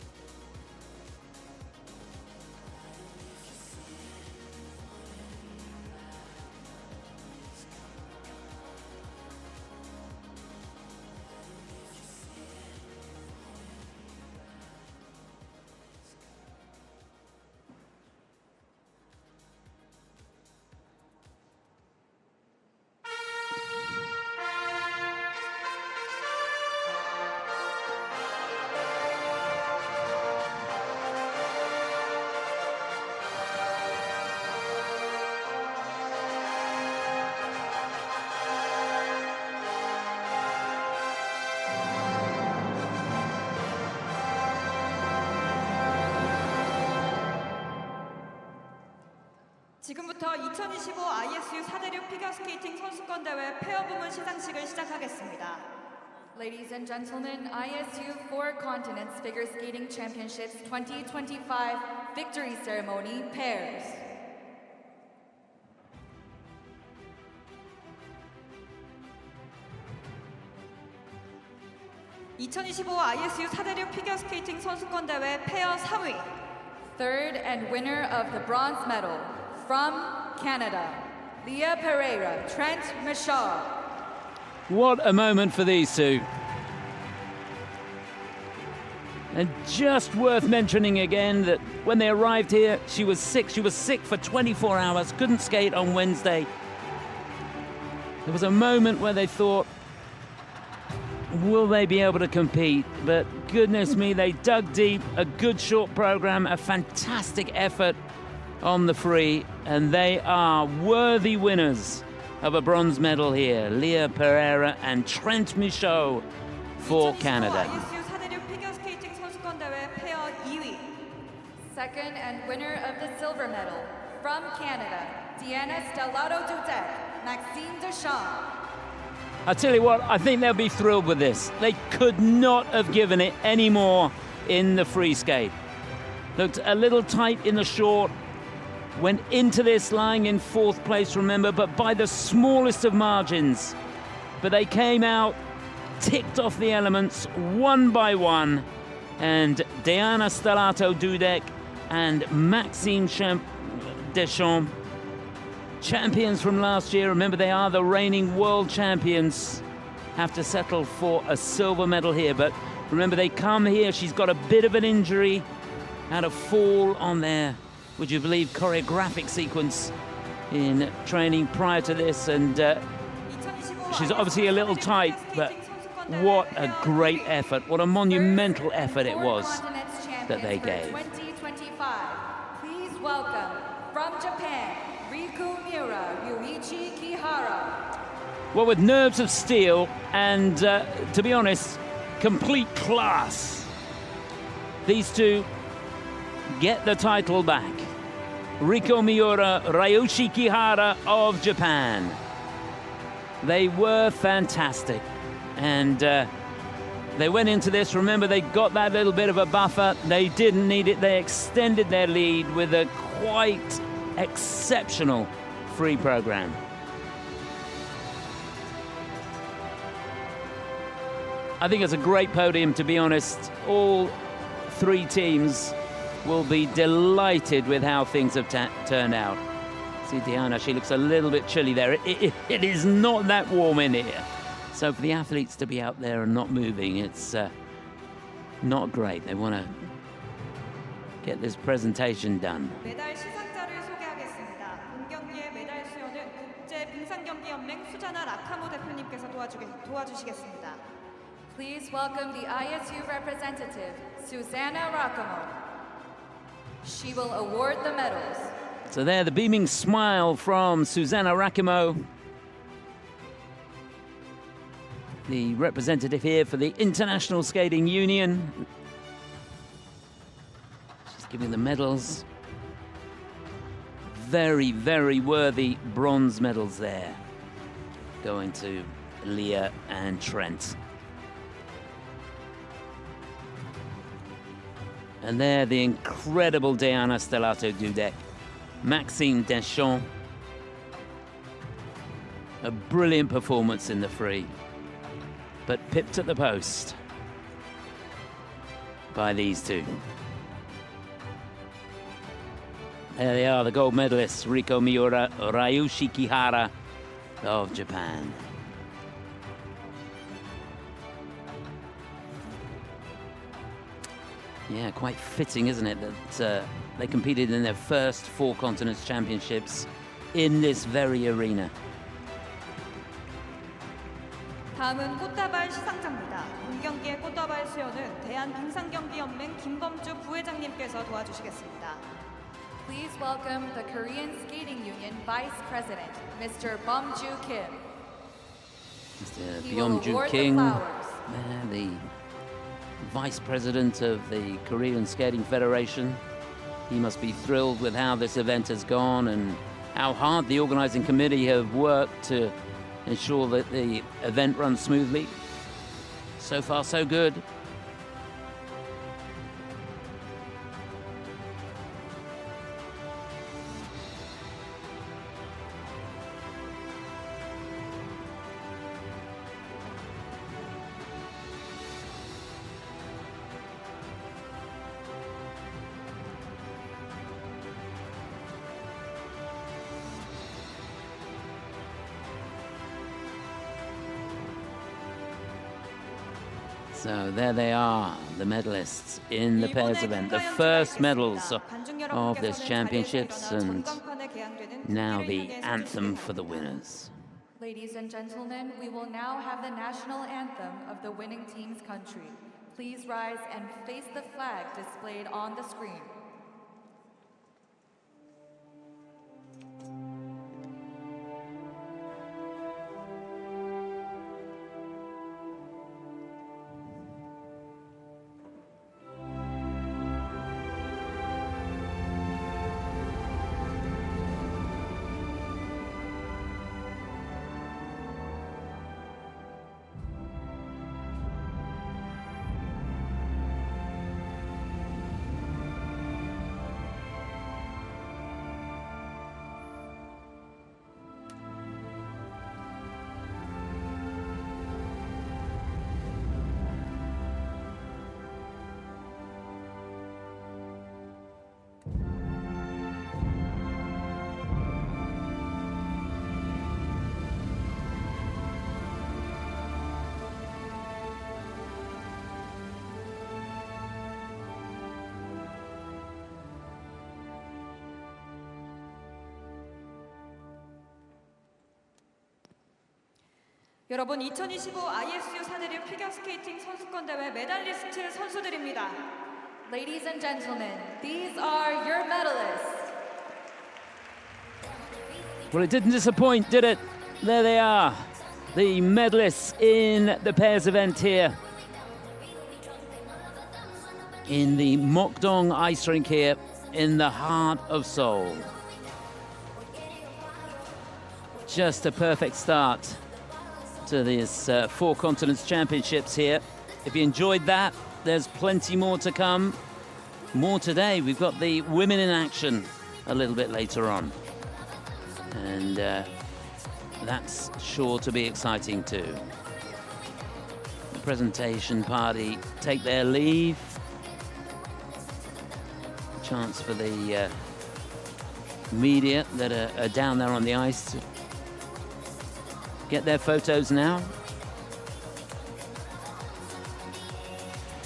지금부터 2025 ISU 4대륙 피겨스케이팅 선수권 대회 페어 부문 시상식을 시작하겠습니다. Ladies and gentlemen, ISU Four Continents Figure Skating Championships 2025 Victory Ceremony Pairs. 2025 ISU 4대륙 피겨스케이팅 선수권 대회 페어 4위. Third and winner of the bronze medal from Canada, Leah Pereira, Trent Michaud. What a moment for these two. And just worth mentioning again that when they arrived here, she was sick. She was sick for 24 hours, couldn't skate on Wednesday. There was a moment where they thought, will they be able to compete? But goodness me, they dug deep, a good short program, a fantastic effort on the free, and they are worthy winners of a bronze medal here. Leah Pereira and Trent Michaud for Canada. ISU 4대륙 피겨스케이팅 선수권 대회 페어 2위. Second and winner of the silver medal from Canada, Deanna Stellato-Dudek, Maxime Deschamps. I tell you what, I think they'll be thrilled with this. They could not have given it any more in the free skate. Looked a little tight in the short, went into this lying in fourth place, remember, but by the smallest of margins. But they came out, ticked off the elements one by one, and Deanna Stellato-Dudek and Maxime Deschamps, champions from last year, remember they are the reigning world champions, have to settle for a silver medal here. But remember, they come here, she's got a bit of an injury, had a fall on their, would you believe, choreographic sequence in training prior to this, and she's obviously a little tight, but what a great effort, what a monumental effort it was that they gave. 2025, please welcome from Japan, Riku Miura, Yuichi Kihara. Well, with nerves of steel and, to be honest, complete class, these two get the title back. Riku Miura, Ryuichi Kihara of Japan. They were fantastic. And they went into this, remember, they got that little bit of a buffer. They didn't need it. They extended their lead with a quite exceptional free program. I think it's a great podium, to be honest. All three teams will be delighted with how things have turned out. See Diana, she looks a little bit chilly there. It is not that warm in here. So for the athletes to be out there and not moving, it's not great. They want to get this presentation done. 메달 시상자를 소개하겠습니다. 본 경기의 메달 수여는 국제 빙상경기연맹 수자나 라카모 대표님께서 도와주시겠습니다. Please welcome the ISU representative, Susanna Rakamo. She will award the medals. So there, the beaming smile from Susanna Rakamo, the representative here for the International Skating Union. She's giving the medals. Very, very worthy bronze medals there, going to Leah and Trent. And there, the incredible Deanna Stellato-Dudek, Maxime Deschamps. A brilliant performance in the free, but pipped at the post by these two. There they are, the gold medalists, Riku Miura, Ryuichi Kihara of Japan. Yeah, quite fitting, isn't it, that they competed in their first Four Continents Championships in this very arena. 다음은 꽃다발 시상자입니다. 본 경기의 꽃다발 수여는 대한빙상경기연맹 김범주 부회장님께서 도와주시겠습니다. Please welcome the Korean Skating Union Vice President, Mr. Bumju Kim. Mr. He will Byung-Ju award the King, flowers. the Vice President of the Korean Skating Federation. He must be thrilled with how this event has gone and how hard the organizing committee have worked to ensure that the event runs smoothly. So far, so good. So there they are, the medalists in the pairs event, the first medals of this championships, and now the anthem for the winners. Ladies and gentlemen, we will now have the national anthem of the winning team's country. Please rise and face the flag displayed on the screen. 여러분, 2025 ISU 사대륙 피겨스케이팅 선수권 대회 메달리스트 선수들입니다. Ladies and gentlemen, these are your medalists. Well, it didn't disappoint, did it? There they are, the medalists in the pairs event here in the Mokdong ice rink here in the heart of Seoul. Just a perfect start to these Four Continents Championships here. If you enjoyed that, there's plenty more to come. More today. We've got the women in action a little bit later on. And that's sure to be exciting too. The presentation party take their leave. Chance for the media that are down there on the ice to get their photos now.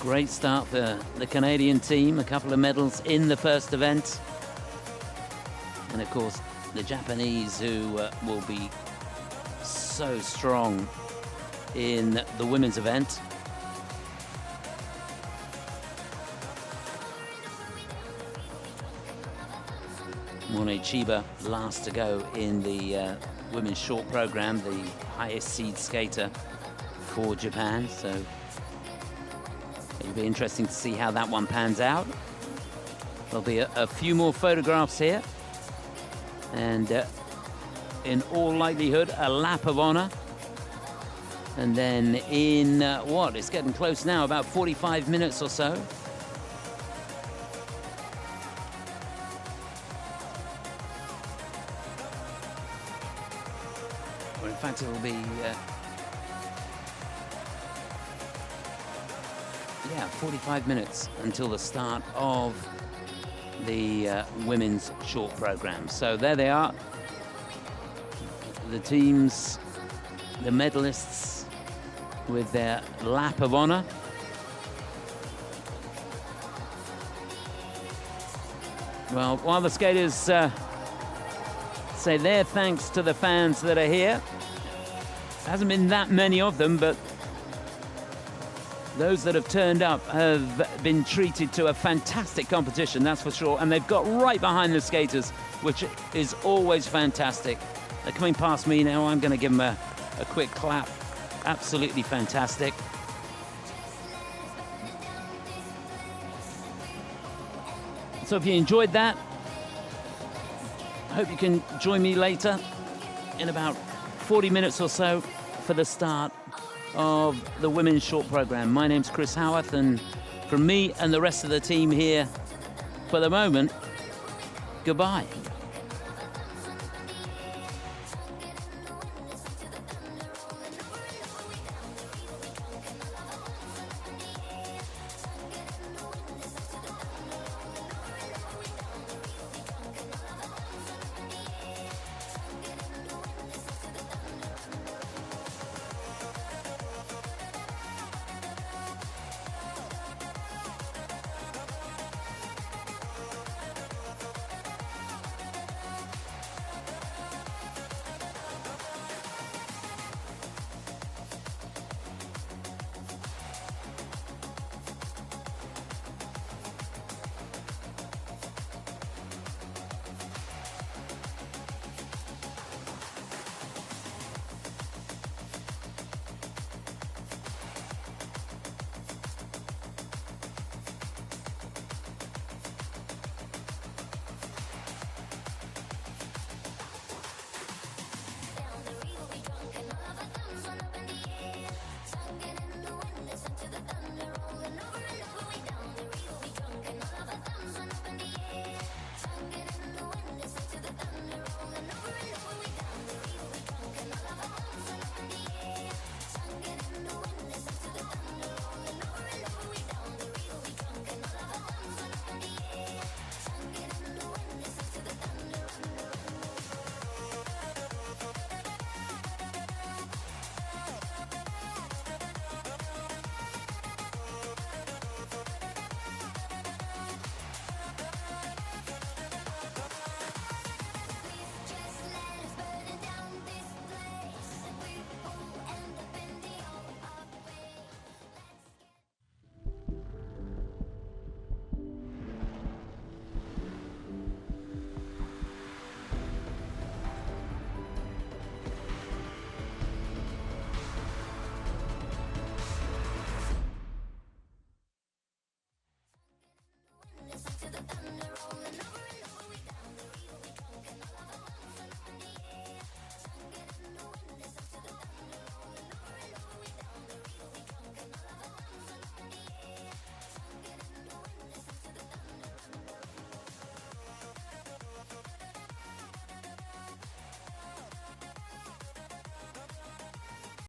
Great start for the Canadian team, a couple of medals in the first event. And of course, the Japanese, who will be so strong in the women's event. Mone Chiba, last to go in the women's short program, the highest seed skater for Japan. So it'll be interesting to see how that one pans out. There'll be a few more photographs here. And in all likelihood, a lap of honor. And then in, it's getting close now, about 45 minutes or so. Or in fact, it'll be, 45 minutes until the start of the women's short program. So there they are, the teams, the medalists with their lap of honor. Well, while the skaters say their thanks to the fans that are here, hasn't been that many of them, but those that have turned up have been treated to a fantastic competition, that's for sure. And they've got right behind the skaters, which is always fantastic. They're coming past me now. I'm going to give them a quick clap. Absolutely fantastic. So if you enjoyed that, I hope you can join me later in about 40 minutes or so for the start of the women's short program. My name's Chris Howarth, and from me and the rest of the team here, for the moment, goodbye.